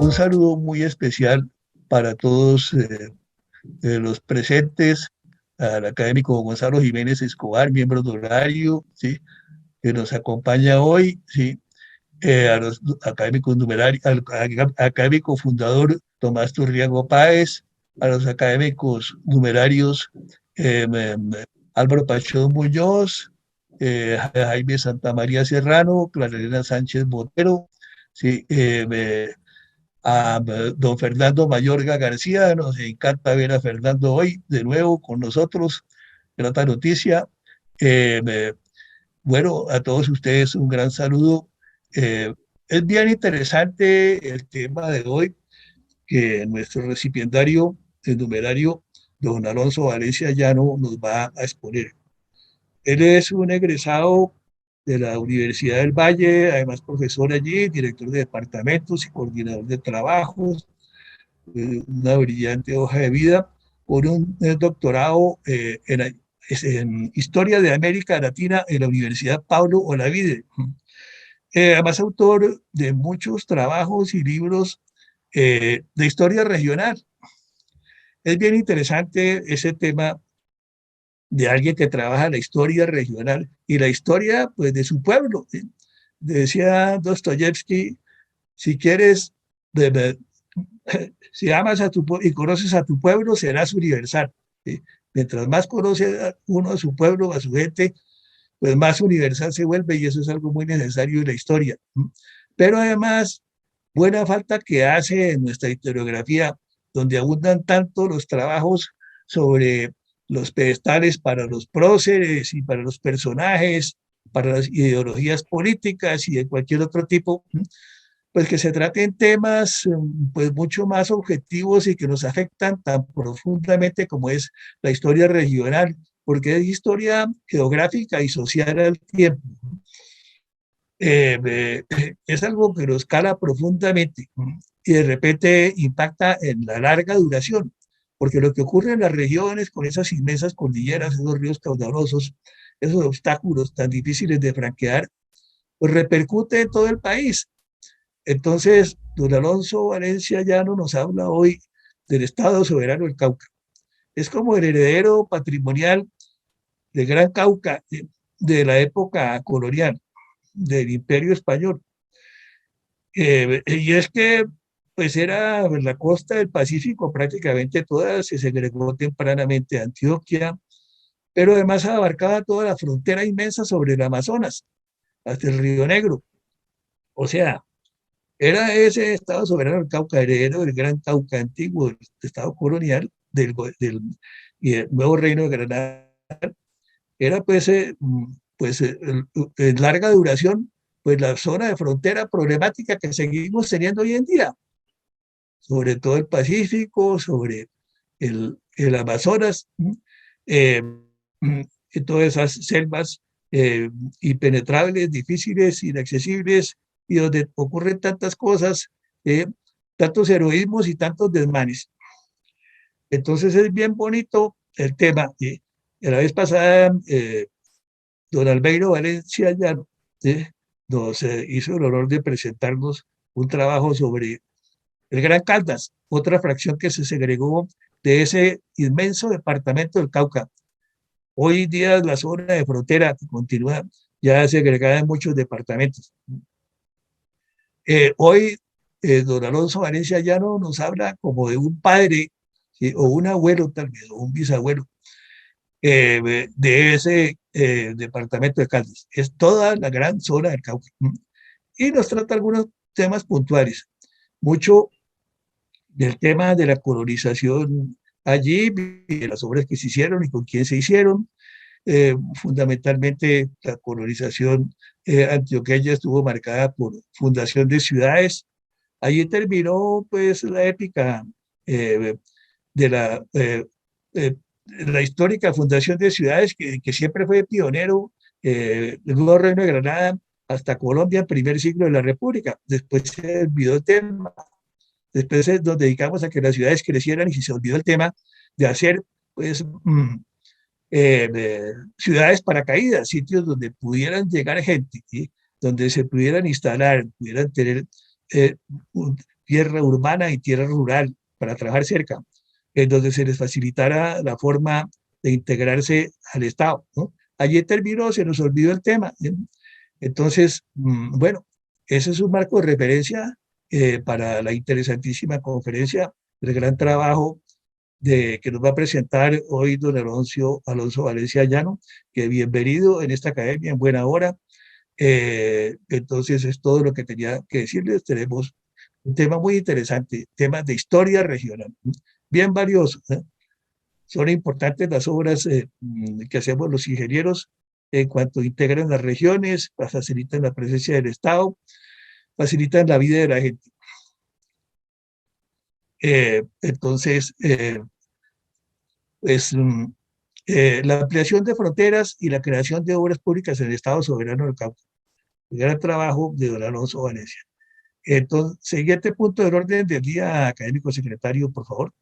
Un saludo muy especial para todos los presentes, al académico Gonzalo Jiménez Escobar, miembro de honorario, ¿sí? Que nos acompaña hoy, ¿sí? A los académicos numerarios, al académico fundador Tomás Turriago Páez, a los académicos numerarios Álvaro Pacheco Muñoz, Jaime Santamaría Serrano, Clara Elena Sánchez Botero, ¿sí? A don Fernando Mayorga García. Nos encanta ver a Fernando hoy de nuevo con nosotros. Grata noticia. Me, bueno, a todos ustedes un gran saludo. Eh, es bien interesante el tema de hoy que nuestro recipiendario, el numerario, don Alonso Valencia Llano, nos va a exponer. Él es un egresado de la Universidad del Valle, además profesor allí, director de departamentos y coordinador de trabajos, una brillante hoja de vida, por un doctorado en Historia de América Latina en la Universidad Pablo Olavide. Además, autor de muchos trabajos y libros de historia regional. Es bien interesante ese tema de alguien que trabaja la historia regional y la historia pues de su pueblo, ¿sí? Decía Dostoyevsky, si quieres, de, de, si amas a tu y conoces a tu pueblo, serás universal, ¿sí? Mientras más conoce uno a su pueblo, a su gente, pues más universal se vuelve y eso es algo muy necesario en la historia. Pero además, buena falta que hace en nuestra historiografía, donde abundan tanto los trabajos sobre los pedestales para los próceres y para los personajes, para las ideologías políticas y de cualquier otro tipo, pues que se traten temas pues mucho más objetivos y que nos afectan tan profundamente como es la historia regional, porque es historia geográfica y social al tiempo. Es algo que nos cala profundamente y de repente impacta en la larga duración, porque lo que ocurre en las regiones con esas inmensas cordilleras, esos ríos caudalosos, esos obstáculos tan difíciles de franquear, pues repercute en todo el país. Entonces, don Alonso Valencia Llano nos habla hoy del Estado Soberano del Cauca. Es como el heredero patrimonial del Gran Cauca de la época colonial, del Imperio Español. Y es que pues era la costa del Pacífico prácticamente toda, se segregó tempranamente a Antioquia, pero además abarcaba toda la frontera inmensa sobre el Amazonas, hasta el Río Negro. O sea, era ese Estado soberano del Cauca, heredero del Gran Cauca antiguo, del Estado colonial y el nuevo reino de Granada. Era pues, en larga duración, pues la zona de frontera problemática que seguimos teniendo hoy en día, sobre todo el Pacífico, sobre el Amazonas, eh, y todas esas selvas impenetrables, difíciles, inaccesibles, y donde ocurren tantas cosas, tantos heroísmos y tantos desmanes. Entonces es bien bonito el tema. La vez pasada, don Albeiro Valencia ya nos hizo el honor de presentarnos un trabajo sobre el Gran Caldas, otra fracción que se segregó de ese inmenso departamento del Cauca. Hoy día la zona de frontera que continúa ya segregada en muchos departamentos. Hoy, don Alonso Valencia Llano nos habla como de un padre, ¿sí? O un abuelo tal vez, o un bisabuelo, de ese departamento de Caldas. Es toda la gran zona del Cauca. Y nos trata algunos temas puntuales. Mucho del tema de la colonización allí, de las obras que se hicieron y con quién se hicieron. Fundamentalmente la colonización antioqueña estuvo marcada por fundación de ciudades. Allí terminó pues la épica eh, de la histórica fundación de ciudades que siempre fue pionero del nuevo reino de Granada hasta Colombia, primer siglo de la República. Después se olvidó el tema. Después nos dedicamos a que las ciudades crecieran y se olvidó el tema de hacer pues ciudades paracaídas, sitios donde pudieran llegar gente, ¿sí? Donde se pudieran instalar, pudieran tener eh, tierra urbana y tierra rural para trabajar cerca, en donde se les facilitara la forma de integrarse al Estado, ¿no? Allí terminó, se nos olvidó el tema, ¿sí? Entonces, bueno, ese es un marco de referencia para la interesantísima conferencia, el gran trabajo que nos va a presentar hoy don Alonso Valencia Llano, que bienvenido en esta academia, en buena hora. Entonces es todo lo que tenía que decirles. Tenemos un tema muy interesante, temas de historia regional, bien valioso, ¿eh? Son importantes las obras que hacemos los ingenieros en cuanto integran las regiones, facilitan la presencia del Estado, facilitan la vida de la gente. Entonces, pues la ampliación de fronteras y la creación de obras públicas en el Estado soberano del Cauca. El gran trabajo de don Alonso Valencia. Entonces, siguiente punto del orden del día, académico secretario, por favor.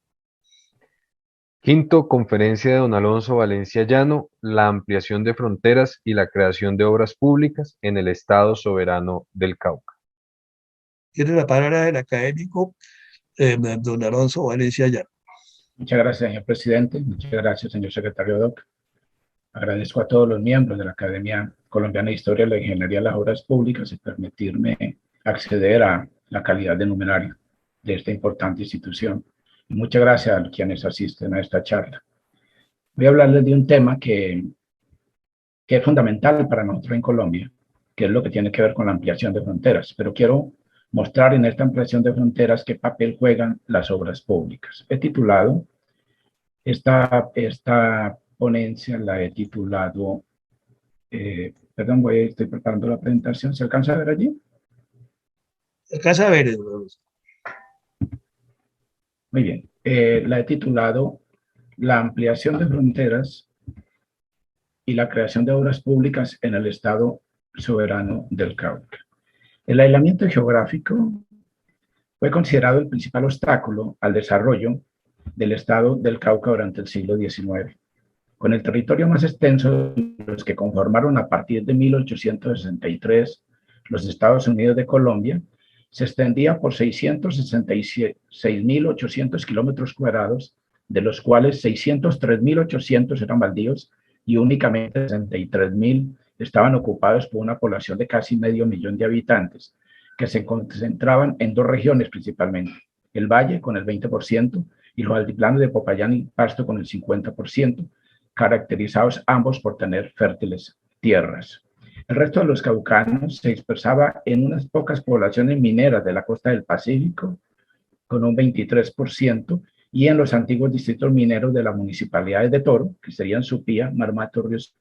Quinto, conferencia de don Alonso Valencia Llano, la ampliación de fronteras y la creación de obras públicas en el Estado soberano del Cauca. Tiene la palabra el académico don Alonso Valencia Llano. Muchas gracias, señor presidente. Muchas gracias, señor secretario Doc. Agradezco a todos los miembros de la Academia Colombiana de Historia de la Ingeniería de las Obras Públicas y permitirme acceder a la calidad de numerario de esta importante institución. Y muchas gracias a quienes asisten a esta charla. Voy a hablarles de un tema que es fundamental para nosotros en Colombia, que es lo que tiene que ver con la ampliación de fronteras. Pero quiero mostrar en esta ampliación de fronteras qué papel juegan las obras públicas. He titulado esta ponencia, la he titulado, perdón, estoy preparando la presentación, ¿se alcanza a ver allí? Se alcanza a ver. Muy bien, la he titulado La ampliación de fronteras y la creación de obras públicas en el Estado soberano del Cauca. El aislamiento geográfico fue considerado el principal obstáculo al desarrollo del Estado del Cauca durante el siglo XIX. Con el territorio más extenso de los que conformaron a partir de 1863 los Estados Unidos de Colombia, se extendía por 666.800 kilómetros cuadrados, de los cuales 603.800 eran baldíos y únicamente 63.000 estaban ocupados por una población de casi medio millón de habitantes, que se concentraban en dos regiones principalmente, el Valle con el 20% y los altiplanos de Popayán y Pasto con el 50%, caracterizados ambos por tener fértiles tierras. El resto de los caucanos se dispersaba en unas pocas poblaciones mineras de la costa del Pacífico, con un 23%, y en los antiguos distritos mineros de las municipalidades de Toro, que serían Supía, Marmato, Ríos,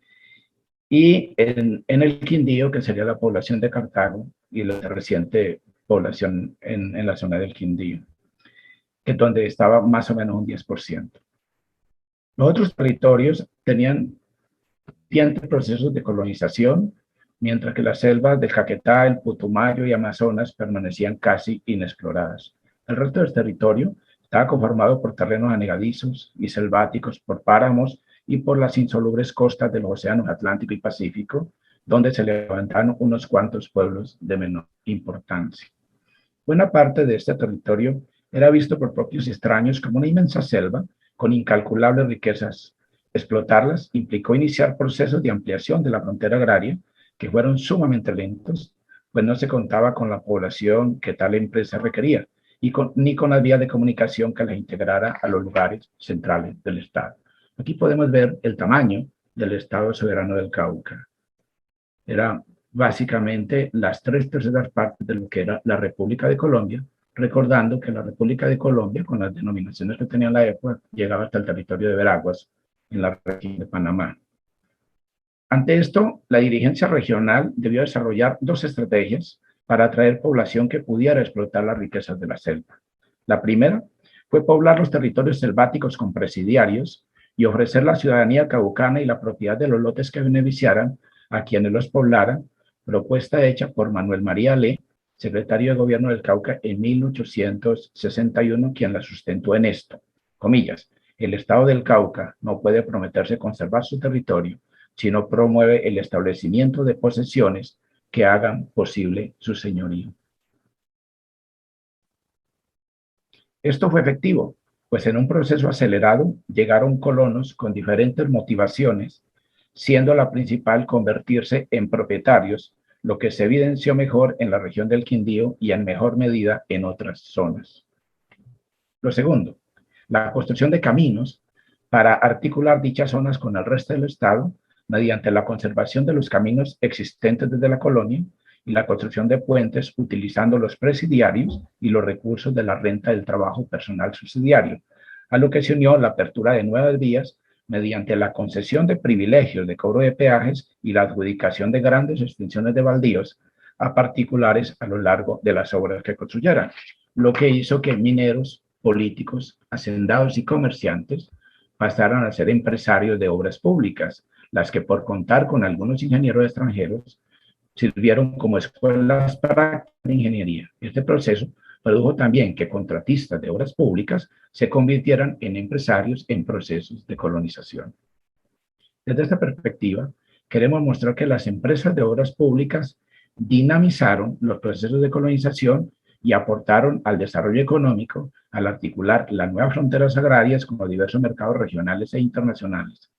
y en el Quindío, que sería la población de Cartago y la reciente población en la zona del Quindío, que donde estaba más o menos un 10%. Los otros territorios tenían recientes procesos de colonización, mientras que las selvas del Caquetá, el Putumayo y Amazonas permanecían casi inexploradas. El resto del territorio estaba conformado por terrenos anegadizos y selváticos, por páramos y por las insolubles costas de los océanos Atlántico y Pacífico, donde se levantaron unos cuantos pueblos de menor importancia. Buena parte de este territorio era visto por propios extraños como una inmensa selva con incalculables riquezas. Explotarlas implicó iniciar procesos de ampliación de la frontera agraria que fueron sumamente lentos, pues no se contaba con la población que tal empresa requería ni con las vías de comunicación que las integrara a los lugares centrales del Estado. Aquí podemos ver el tamaño del Estado soberano del Cauca. Era básicamente las 3/3 partes de lo que era la República de Colombia, recordando que la República de Colombia, con las denominaciones que tenía en la época, llegaba hasta el territorio de Veraguas, en la región de Panamá. Ante esto, la dirigencia regional debió desarrollar dos estrategias para atraer población que pudiera explotar las riquezas de la selva. La primera fue poblar los territorios selváticos con presidiarios y ofrecer la ciudadanía caucana y la propiedad de los lotes que beneficiaran a quienes los poblaran, propuesta hecha por Manuel María Le, secretario de Gobierno del Cauca en 1861, quien la sustentó en esto, comillas, el Estado del Cauca no puede prometerse conservar su territorio si no promueve el establecimiento de posesiones que hagan posible su señorío. Esto fue efectivo, pues en un proceso acelerado llegaron colonos con diferentes motivaciones, siendo la principal convertirse en propietarios, lo que se evidenció mejor en la región del Quindío y en menor medida en otras zonas. Lo segundo, la construcción de caminos para articular dichas zonas con el resto del Estado mediante la conservación de los caminos existentes desde la colonia y la construcción de puentes utilizando los presidiarios y los recursos de la renta del trabajo personal subsidiario, a lo que se unió la apertura de nuevas vías mediante la concesión de privilegios de cobro de peajes y la adjudicación de grandes extensiones de baldíos a particulares a lo largo de las obras que construyeran, lo que hizo que mineros, políticos, hacendados y comerciantes pasaron a ser empresarios de obras públicas, las que por contar con algunos ingenieros extranjeros sirvieron como escuelas prácticas de ingeniería. Este proceso produjo también que contratistas de obras públicas se convirtieran en empresarios en procesos de colonización. Desde esta perspectiva, queremos mostrar que las empresas de obras públicas dinamizaron los procesos de colonización y aportaron al desarrollo económico al articular las nuevas fronteras agrarias con los diversos mercados regionales e internacionales.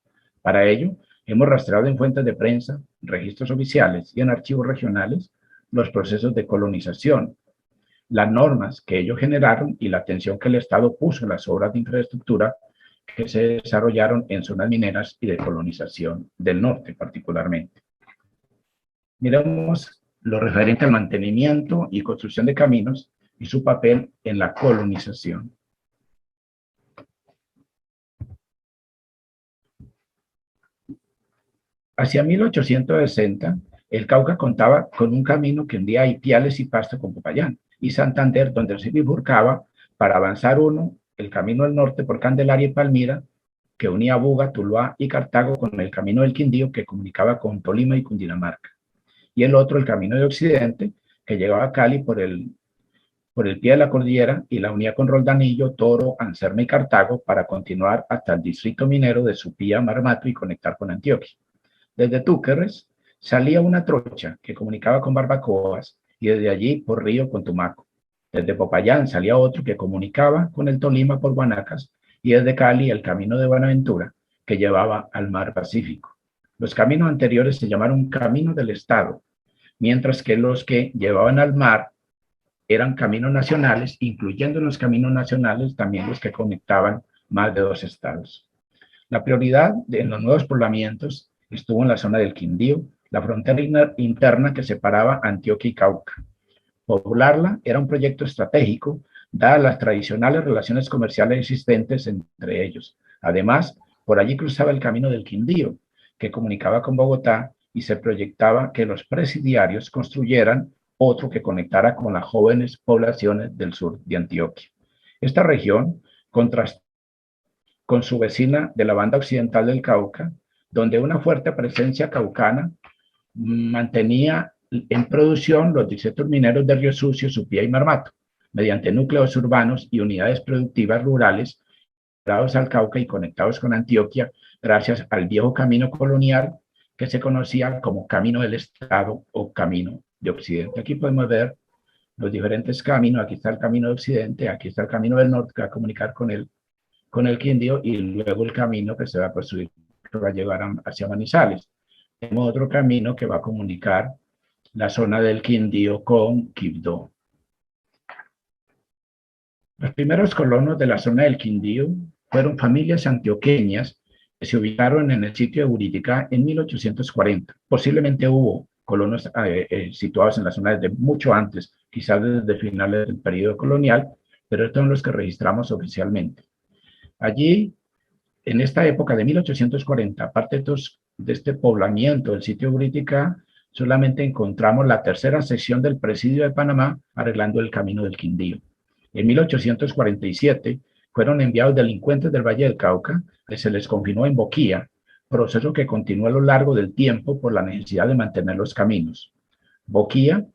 Para ello, hemos rastreado en fuentes de prensa, registros oficiales y en archivos regionales los procesos de colonización, las normas que ellos generaron y la atención que el Estado puso en las obras de infraestructura que se desarrollaron en zonas mineras y de colonización del norte particularmente. Miremos lo referente al mantenimiento y construcción de caminos y su papel en la colonización. Hacia 1860, el Cauca contaba con un camino que hundía a Ipiales y Pasto con Popayán y Santander, donde se bifurcaba para avanzar uno, el camino del norte por Candelaria y Palmira, que unía Buga, Tuluá y Cartago con el camino del Quindío que comunicaba con Tolima y Cundinamarca. Y el otro, el camino de Occidente, que llegaba a Cali por el pie de la cordillera y la unía con Roldanillo, Toro, Anserma y Cartago para continuar hasta el distrito minero de Supía, Marmato y conectar con Antioquia. Desde Túquerres salía una trocha que comunicaba con Barbacoas y desde allí por Río con Tumaco. Desde Popayán salía otro que comunicaba con el Tolima por Guanacas y desde Cali el camino de Buenaventura que llevaba al mar Pacífico. Los caminos anteriores se llamaron Camino del Estado, mientras que los que llevaban al mar eran caminos nacionales, incluyendo en los caminos nacionales también los que conectaban más de 2 estados. La prioridad en los nuevos poblamientos estuvo en la zona del Quindío, la frontera interna que separaba Antioquia y Cauca. Poblarla era un proyecto estratégico, dadas las tradicionales relaciones comerciales existentes entre ellos. Además, por allí cruzaba el camino del Quindío, que comunicaba con Bogotá y se proyectaba que los presidiarios construyeran otro que conectara con las jóvenes poblaciones del sur de Antioquia. Esta región contrastó con su vecina de la banda occidental del Cauca, donde una fuerte presencia caucana mantenía en producción los distritos mineros de Río Sucio, Supía y Marmato, mediante núcleos urbanos y unidades productivas rurales conectados al Cauca y conectados con Antioquia gracias al viejo camino colonial que se conocía como Camino del Estado o Camino de Occidente. Aquí podemos ver los diferentes caminos. Aquí está el Camino de Occidente, aquí está el Camino del Norte que va a comunicar con el Quindío y luego el camino que se va a construir, que va a llegar hacia Manizales. Tenemos otro camino que va a comunicar la zona del Quindío con Quibdó. Los primeros colonos de la zona del Quindío fueron familias antioqueñas que se ubicaron en el sitio de Buriticá en 1840. Posiblemente hubo colonos situados en la zona desde mucho antes, quizás desde finales del periodo colonial, pero estos son los que registramos oficialmente. Allí, en esta época de 1840, aparte de este poblamiento del sitio de Buriticá, solamente encontramos la tercera sección del presidio de Panamá arreglando el camino del Quindío. En 1847 fueron enviados delincuentes del Valle del Cauca, que se les confinó en Boquía, proceso que continuó a lo largo del tiempo por la necesidad de mantener los caminos. Boquía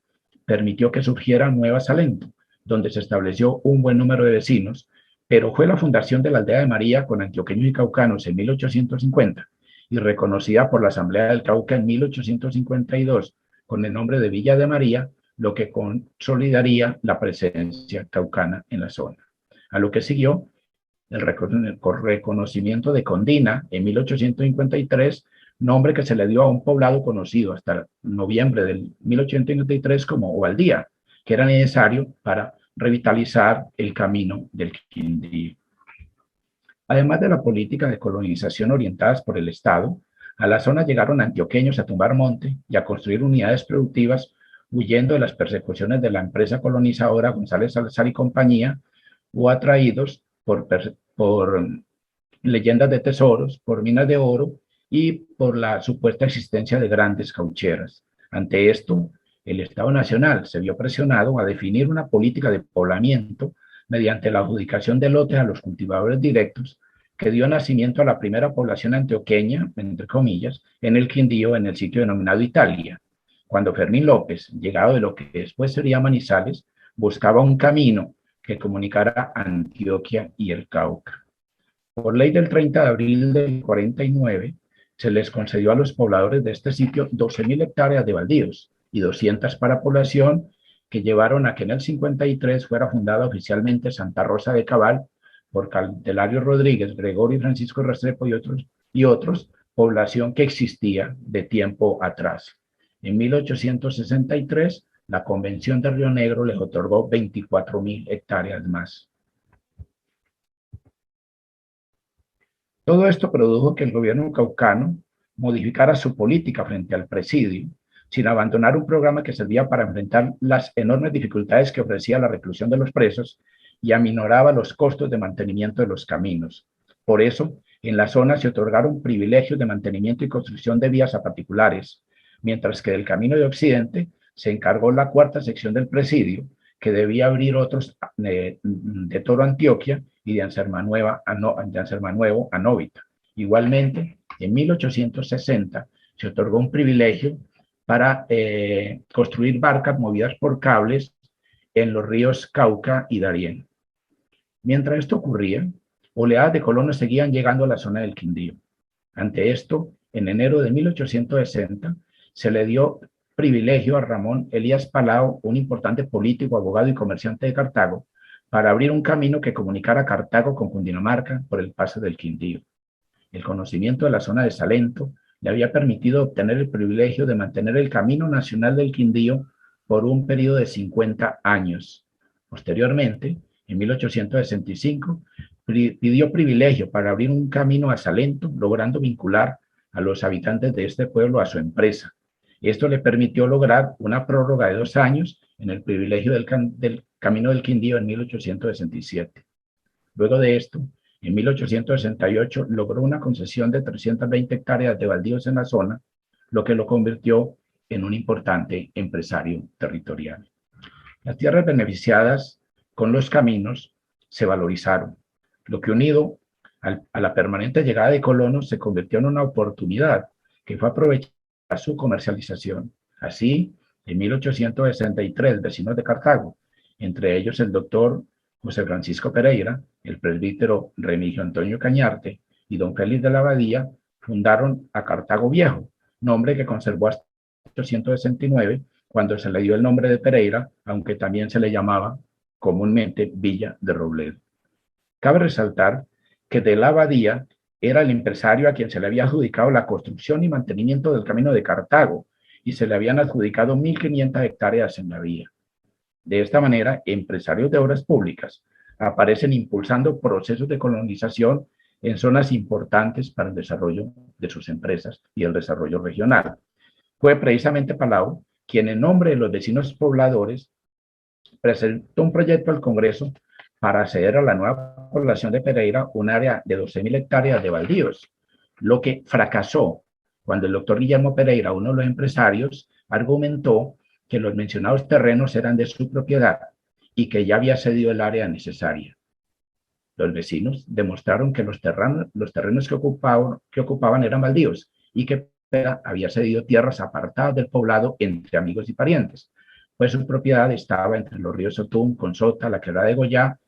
permitió que surgiera Nueva Salento, donde se estableció un buen número de vecinos, pero fue la fundación de la aldea de María con antioqueños y caucanos en 1850 y reconocida por la Asamblea del Cauca en 1852 con el nombre de Villa de María, lo que consolidaría la presencia caucana en la zona. a lo que siguió el reconocimiento de Condina en 1853, nombre que se le dio a un poblado conocido hasta noviembre del 1853 como Ovaldía, que era necesario para revitalizar el camino del Quindío. Además de la política de colonización orientadas por el Estado, a la zona llegaron antioqueños a tumbar monte y a construir unidades productivas, huyendo de las persecuciones de la empresa colonizadora González Salazar y compañía, o atraídos por leyendas de tesoros, por minas de oro y por la supuesta existencia de grandes caucheras. Ante esto, el Estado Nacional se vio presionado a definir una política de poblamiento mediante la adjudicación de lotes a los cultivadores directos, que dio nacimiento a la primera población antioqueña, entre comillas, en el Quindío, en el sitio denominado Italia. Cuando Fermín López, llegado de lo que después sería Manizales, buscaba un camino que comunicara Antioquia y el Cauca. Por ley del 30 de abril del 49, se les concedió a los pobladores de este sitio 12.000 hectáreas de baldíos y 200 para población, que llevaron a que en el 53 fuera fundada oficialmente Santa Rosa de Cabal por Candelario Rodríguez, Gregorio y Francisco Restrepo y otros, población que existía de tiempo atrás. En 1863, la Convención de Río Negro les otorgó 24.000 hectáreas más. Todo esto produjo que el gobierno caucano modificara su política frente al presidio, sin abandonar un programa que servía para enfrentar las enormes dificultades que ofrecía la reclusión de los presos y aminoraba los costos de mantenimiento de los caminos. Por eso, en la zona se otorgaron privilegios de mantenimiento y construcción de vías a particulares, mientras que del camino de Occidente se encargó la cuarta sección del presidio, que debía abrir otros de Toro a Antioquia y de Ansermanuevo a Novita. Igualmente, en 1860 se otorgó un privilegio para construir barcas movidas por cables en los ríos Cauca y Darién. Mientras esto ocurría, oleadas de colonos seguían llegando a la zona del Quindío. Ante esto, en enero de 1860, se le dio privilegio a Ramón Elías Palau, un importante político, abogado y comerciante de Cartago, para abrir un camino que comunicara Cartago con Cundinamarca por el paso del Quindío. El conocimiento de la zona de Salento le había permitido obtener el privilegio de mantener el Camino Nacional del Quindío por un periodo de 50 años. Posteriormente, en 1865, pidió privilegio para abrir un camino a Salento, logrando vincular a los habitantes de este pueblo a su empresa. Esto le permitió lograr una prórroga de 2 años en el privilegio del Camino del Quindío en 1867. Luego de esto, en 1868 logró una concesión de 320 hectáreas de baldíos en la zona, lo que lo convirtió en un importante empresario territorial. Las tierras beneficiadas con los caminos se valorizaron, lo que unido a la permanente llegada de colonos se convirtió en una oportunidad que fue aprovechada para su comercialización. Así, en 1863, vecinos de Cartago, entre ellos el doctor José Francisco Pereira, el presbítero Remigio Antonio Cañarte y don Félix de la Abadía, fundaron a Cartago Viejo, nombre que conservó hasta 1869, cuando se le dio el nombre de Pereira, aunque también se le llamaba comúnmente Villa de Robledo. Cabe resaltar que de la Abadía era el empresario a quien se le había adjudicado la construcción y mantenimiento del camino de Cartago, y se le habían adjudicado 1.500 hectáreas en la vía. De esta manera, empresarios de obras públicas aparecen impulsando procesos de colonización en zonas importantes para el desarrollo de sus empresas y el desarrollo regional. Fue precisamente Palau quien, en nombre de los vecinos pobladores, presentó un proyecto al Congreso para ceder a la nueva población de Pereira un área de 12.000 hectáreas de baldíos, lo que fracasó cuando el doctor Guillermo Pereira, uno de los empresarios, argumentó que los mencionados terrenos eran de su propiedad y que ya había cedido el área necesaria. Los vecinos demostraron que los terrenos que ocupaban eran baldíos y que Pereira había cedido tierras apartadas del poblado entre amigos y parientes, pues su propiedad estaba entre los ríos Otum, Consota, la Quebrada de Goyá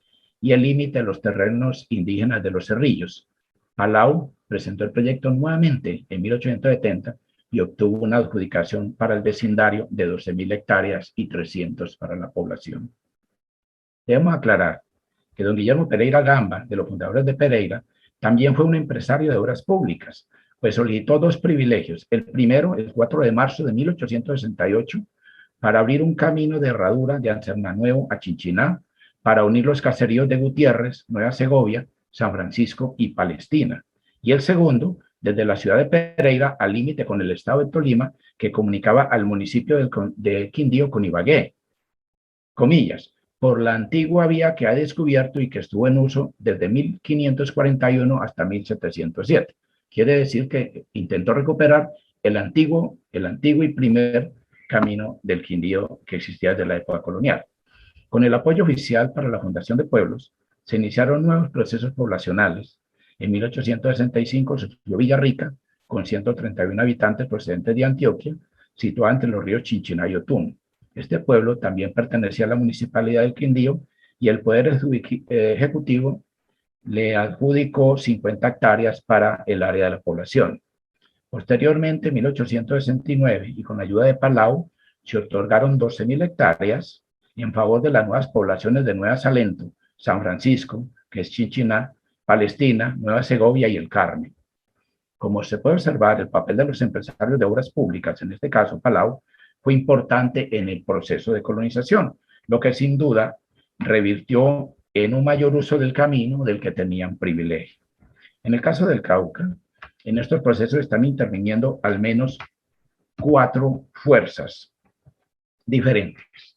y el límite de los terrenos indígenas de los Cerrillos. Palau presentó el proyecto nuevamente en 1870 y obtuvo una adjudicación para el vecindario de 12.000 hectáreas y 300 para la población. Debemos aclarar que don Guillermo Pereira Gamba, de los fundadores de Pereira, también fue un empresario de obras públicas, pues solicitó dos privilegios. El primero, el 4 de marzo de 1868, para abrir un camino de herradura de Ansernanuevo a Chinchiná, para unir los caseríos de Gutiérrez, Nueva Segovia, San Francisco y Palestina. Y el segundo, desde la ciudad de Pereira al límite con el estado de Tolima, que comunicaba al municipio de Quindío con Ibagué, comillas, por la antigua vía que ha descubierto y que estuvo en uso desde 1541 hasta 1707. Quiere decir que intentó recuperar el antiguo y primer camino del Quindío que existía desde la época colonial. Con el apoyo oficial para la fundación de pueblos, se iniciaron nuevos procesos poblacionales. En 1865 surgió Villarrica, con 131 habitantes procedentes de Antioquia, situada entre los ríos Chinchiná y Otún. Este pueblo también pertenecía a la municipalidad del Quindío y el Poder Ejecutivo le adjudicó 50 hectáreas para el área de la población. Posteriormente, en 1869, y con ayuda de Palau, se otorgaron 12.000 hectáreas en favor de las nuevas poblaciones de Nueva Salento, San Francisco, que es Chinchiná, Palestina, Nueva Segovia y el Carmen. Como se puede observar, el papel de los empresarios de obras públicas, en este caso Palau, fue importante en el proceso de colonización, lo que sin duda revirtió en un mayor uso del camino del que tenían privilegio. En el caso del Cauca, en estos procesos están interviniendo al menos 4 fuerzas diferentes.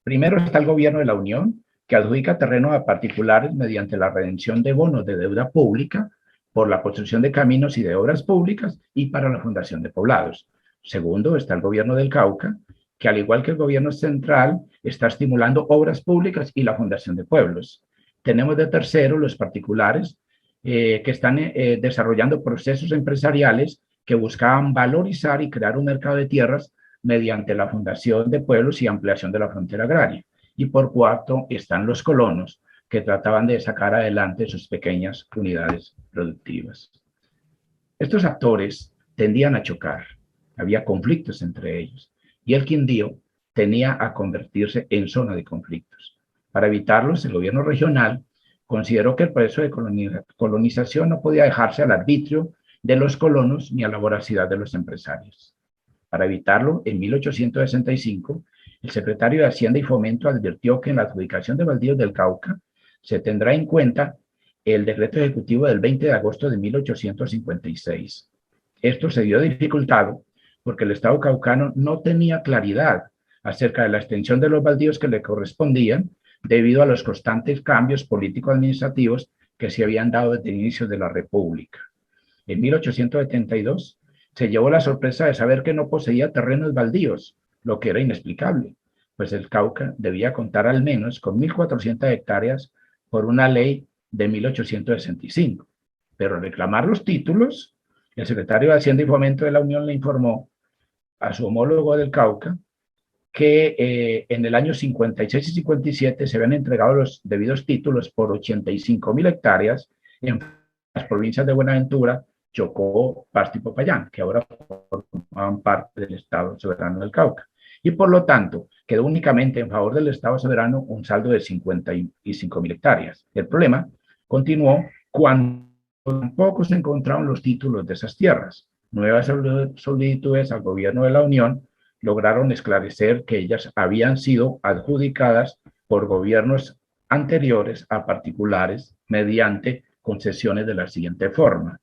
Primero está el gobierno de la Unión, que adjudica terrenos a particulares mediante la redención de bonos de deuda pública por la construcción de caminos y de obras públicas y para la fundación de poblados. Segundo, está el gobierno del Cauca, que al igual que el gobierno central, está estimulando obras públicas y la fundación de pueblos. Tenemos de tercero los particulares que están desarrollando procesos empresariales que buscaban valorizar y crear un mercado de tierras mediante la fundación de pueblos y ampliación de la frontera agraria. Y por cuarto están los colonos, que trataban de sacar adelante sus pequeñas unidades productivas. Estos actores tendían a chocar, había conflictos entre ellos, y el Quindío tenía a convertirse en zona de conflictos. Para evitarlos, el gobierno regional consideró que el proceso de colonización no podía dejarse al arbitrio de los colonos ni a la voracidad de los empresarios. Para evitarlo, en 1865, el secretario de Hacienda y Fomento advirtió que en la adjudicación de baldíos del Cauca se tendrá en cuenta el decreto ejecutivo del 20 de agosto de 1856. Esto se vio dificultado porque el Estado caucano no tenía claridad acerca de la extensión de los baldíos que le correspondían debido a los constantes cambios político-administrativos que se habían dado desde el inicio de la República. En 1872 se llevó la sorpresa de saber que no poseía terrenos baldíos, lo que era inexplicable, pues el Cauca debía contar al menos con 1.400 hectáreas por una ley de 1865. Pero al reclamar los títulos, el secretario de Hacienda y Fomento de la Unión le informó a su homólogo del Cauca que en el año 56 y 57 se habían entregado los debidos títulos por 85.000 hectáreas en las provincias de Buenaventura, Chocó, Pasto y Popayán, que ahora formaban parte del Estado soberano del Cauca. Y por lo tanto, quedó únicamente en favor del Estado soberano un saldo de 55.000 hectáreas. El problema continuó cuando tampoco se encontraron los títulos de esas tierras. Nuevas solicitudes al gobierno de la Unión lograron esclarecer que ellas habían sido adjudicadas por gobiernos anteriores a particulares mediante concesiones de la siguiente forma: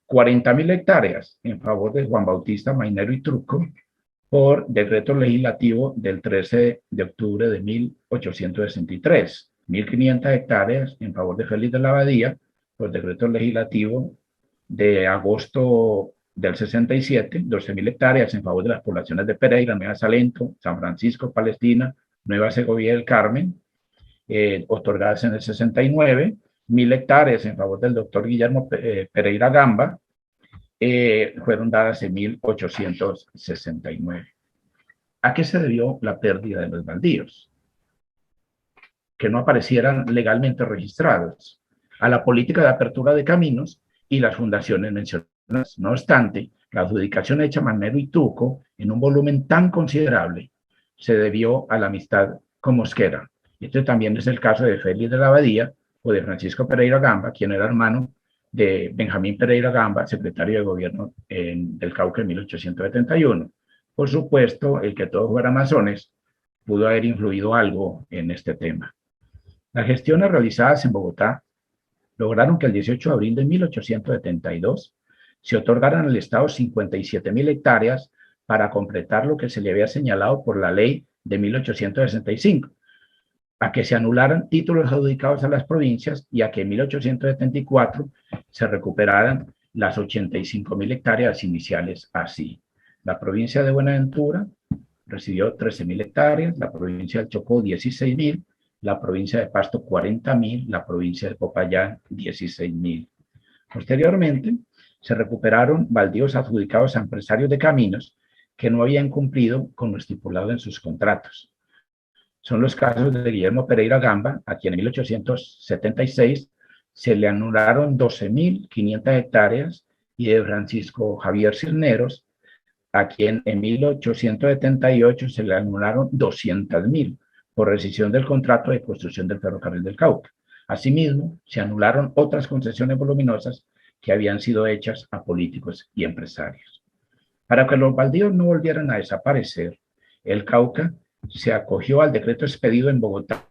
40.000 hectáreas en favor de Juan Bautista Mainero y Truco por decreto legislativo del 13 de octubre de 1863, 1.500 hectáreas en favor de Félix de la Abadía por decreto legislativo de agosto del 67, 12.000 hectáreas en favor de las poblaciones de Pereira, Nueva Salento, San Francisco, Palestina, Nueva Segovia y el Carmen, otorgadas en el 69, 1.000 hectáreas en favor del doctor Guillermo Pereira Gamba, fueron dadas en 1869. ¿A qué se debió la pérdida de los baldíos? Que no aparecieran legalmente registrados, a la política de apertura de caminos y las fundaciones mencionadas. No obstante, la adjudicación hecha a Mainero y Truco en un volumen tan considerable se debió a la amistad con Mosquera. Este también es el caso de Félix de la Abadía, o de Francisco Pereira Gamba, quien era hermano de Benjamín Pereira Gamba, secretario de gobierno del Cauca en 1871. Por supuesto, el que todos fueran masones pudo haber influido algo en este tema. Las gestiones realizadas en Bogotá lograron que el 18 de abril de 1872 se otorgaran al Estado 57.000 hectáreas para completar lo que se le había señalado por la ley de 1865, a que se anularan títulos adjudicados a las provincias y a que en 1874 se recuperaran las 85.000 hectáreas iniciales así. La provincia de Buenaventura recibió 13.000 hectáreas, la provincia del Chocó 16.000, la provincia de Pasto 40.000, la provincia de Popayán 16.000. Posteriormente, se recuperaron baldíos adjudicados a empresarios de caminos que no habían cumplido con lo estipulado en sus contratos. Son los casos de Guillermo Pereira Gamba, a quien en 1876 se le anularon 12.500 hectáreas, y de Francisco Javier Cisneros, a quien en 1878 se le anularon 200.000 por rescisión del contrato de construcción del ferrocarril del Cauca. Asimismo, se anularon otras concesiones voluminosas que habían sido hechas a políticos y empresarios. Para que los baldíos no volvieran a desaparecer, el Cauca se acogió al decreto expedido en Bogotá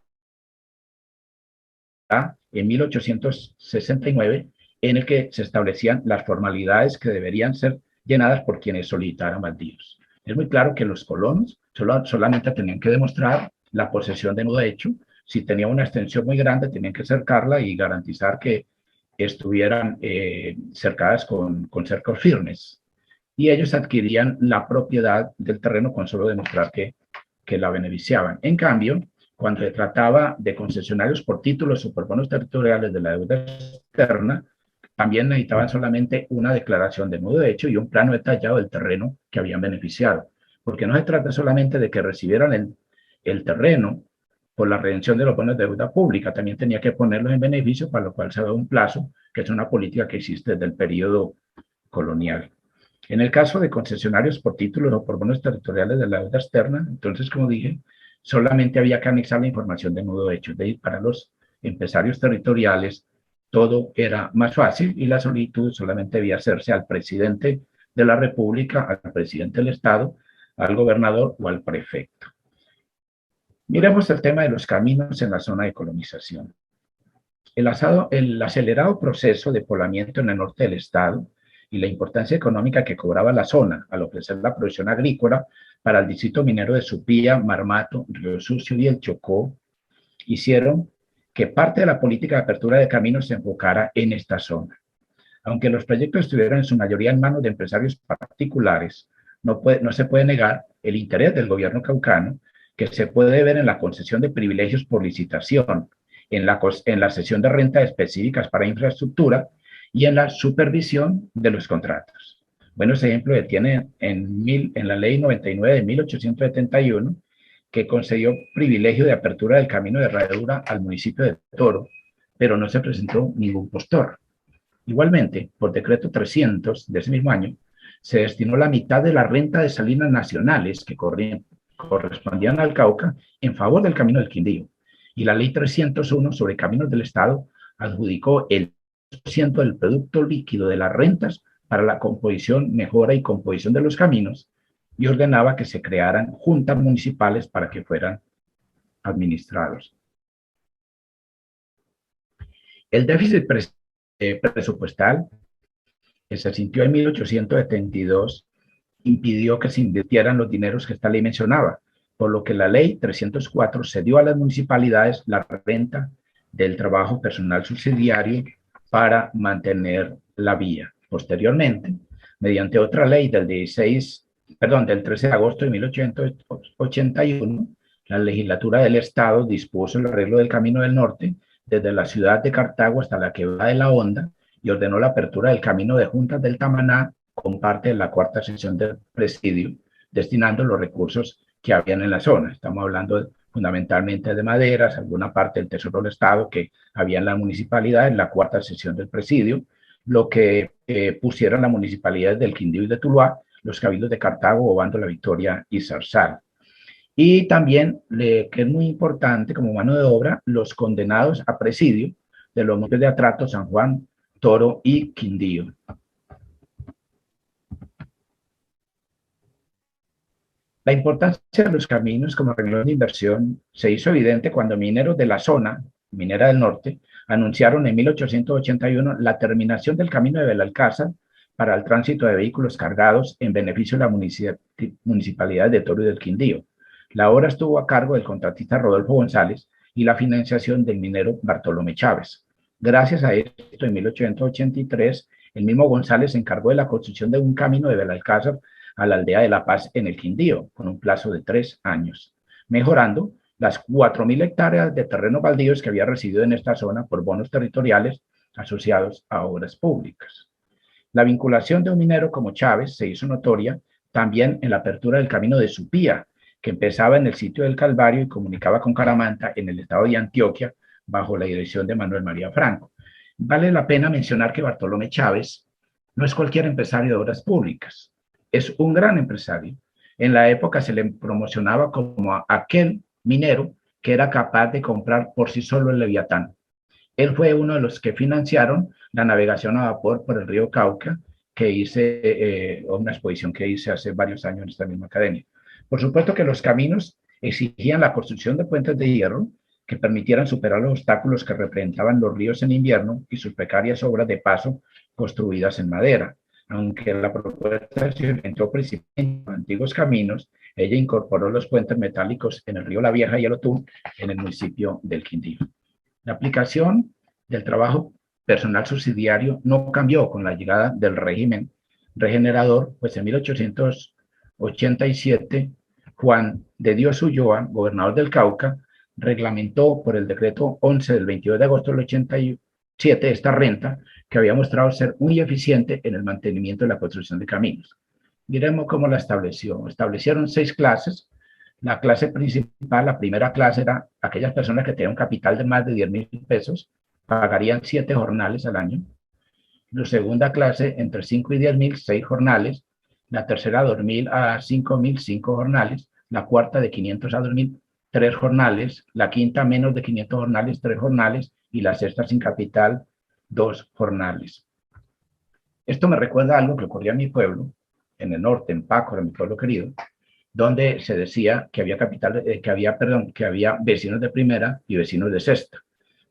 en 1869, en el que se establecían las formalidades que deberían ser llenadas por quienes solicitaran baldíos. Es muy claro que los colonos solamente tenían que demostrar la posesión de nudo hecho. Si tenía una extensión muy grande, tenían que cercarla y garantizar que estuvieran cercadas con cercos firmes. Y ellos adquirían la propiedad del terreno con solo demostrar que la beneficiaban. En cambio, cuando se trataba de concesionarios por títulos o por bonos territoriales de la deuda externa, también necesitaban solamente una declaración de nudo hecho y un plano detallado del terreno que habían beneficiado. Porque no se trata solamente de que recibieran el terreno por la redención de los bonos de deuda pública, también tenía que ponerlos en beneficio, para lo cual se da un plazo, que es una política que existe desde el periodo colonial. En el caso de concesionarios por títulos o por bonos territoriales de la deuda externa, entonces, como dije, solamente había que anexar la información de nudo hecho. De ahí, para los empresarios territoriales, todo era más fácil y la solicitud solamente debía hacerse al presidente de la República, al presidente del Estado, al gobernador o al prefecto. Miremos el tema de los caminos en la zona de colonización. El acelerado proceso de poblamiento en el norte del Estado y la importancia económica que cobraba la zona al ofrecer la producción agrícola para el distrito minero de Supía, Marmato, Río Sucio y el Chocó, hicieron que parte de la política de apertura de caminos se enfocara en esta zona. Aunque los proyectos estuvieron en su mayoría en manos de empresarios particulares, no se puede negar el interés del gobierno caucano, que se puede ver en la concesión de privilegios por licitación, en la cesión de rentas específicas para infraestructura y en la supervisión de los contratos. Buenos ejemplos tiene en la ley 99 de 1871, que concedió privilegio de apertura del camino de Herradura al municipio de Toro, pero no se presentó ningún postor. Igualmente, por decreto 300 de ese mismo año, se destinó la mitad de la renta de salinas nacionales que correspondían al Cauca en favor del camino del Quindío. Y la ley 301 sobre caminos del Estado adjudicó el 10% del producto líquido de las rentas para la composición, mejora y composición de los caminos, y ordenaba que se crearan juntas municipales para que fueran administrados. El déficit presupuestal que se sintió en 1872 impidió que se invirtieran los dineros que esta ley mencionaba, por lo que la ley 304 cedió a las municipalidades la renta del trabajo personal subsidiario para mantener la vía. Posteriormente, mediante otra ley del 13 de agosto de 1881, la legislatura del Estado dispuso el arreglo del Camino del Norte desde la ciudad de Cartago hasta la Quebrada de la Honda y ordenó la apertura del Camino de Juntas del Tamaná con parte de la cuarta sección del presidio, destinando los recursos que habían en la zona. Estamos hablando fundamentalmente de maderas, alguna parte del Tesoro del Estado que había en la municipalidad, en la cuarta sección del presidio, lo que pusieron las municipalidades del Quindío y de Tuluá, los cabildos de Cartago, Obando, La Victoria y Zarzal. Y también, que es muy importante como mano de obra, los condenados a presidio de los municipios de Atrato, San Juan, Toro y Quindío. La importancia de los caminos como renglón de inversión se hizo evidente cuando mineros de la zona minera del norte anunciaron en 1881 la terminación del camino de Belalcázar para el tránsito de vehículos cargados en beneficio de la municipalidad de Toro y del Quindío. La obra estuvo a cargo del contratista Rodolfo González y la financiación del minero Bartolomé Chávez. Gracias a esto, en 1883, el mismo González se encargó de la construcción de un camino de Belalcázar a la aldea de La Paz en el Quindío, con un plazo de 3 años, mejorando las 4.000 hectáreas de terrenos baldíos que había recibido en esta zona por bonos territoriales asociados a obras públicas. La vinculación de un minero como Chávez se hizo notoria también en la apertura del camino de Supía, que empezaba en el sitio del Calvario y comunicaba con Caramanta en el estado de Antioquia, bajo la dirección de Manuel María Franco. Vale la pena mencionar que Bartolomé Chávez no es cualquier empresario de obras públicas, es un gran empresario. En la época se le promocionaba como aquel minero que era capaz de comprar por sí solo el Leviatán. Él fue uno de los que financiaron la navegación a vapor por el río Cauca, que hice, una exposición que hice hace varios años en esta misma academia. Por supuesto que los caminos exigían la construcción de puentes de hierro que permitieran superar los obstáculos que representaban los ríos en invierno y sus precarias obras de paso construidas en madera. Aunque la propuesta se orientó principalmente en antiguos caminos, ella incorporó los puentes metálicos en el río La Vieja y el Otún, en el municipio del Quindío. La aplicación del trabajo personal subsidiario no cambió con la llegada del régimen regenerador, pues en 1887, Juan de Dios Ulloa, gobernador del Cauca, reglamentó por el decreto 11 del 22 de agosto del 87 esta renta, que había mostrado ser muy eficiente en el mantenimiento de la construcción de caminos. Miremos cómo la estableció. Establecieron 6 clases. La clase principal, la primera clase, era aquellas personas que tenían un capital de más de 10.000 pesos, pagarían 7 jornales al año. La segunda clase, entre 5 y 10.000, 6 jornales. La tercera, 2.000 a 5.000, 5 jornales. La cuarta, de 500 a 2.000, 3 jornales. La quinta, menos de 500 jornales, 3 jornales. Y la sexta, sin capital, 2 jornales. Esto me recuerda a algo que ocurría en mi pueblo, en el norte, en Paco, en mi pueblo querido, donde se decía que había vecinos de primera y vecinos de sexta.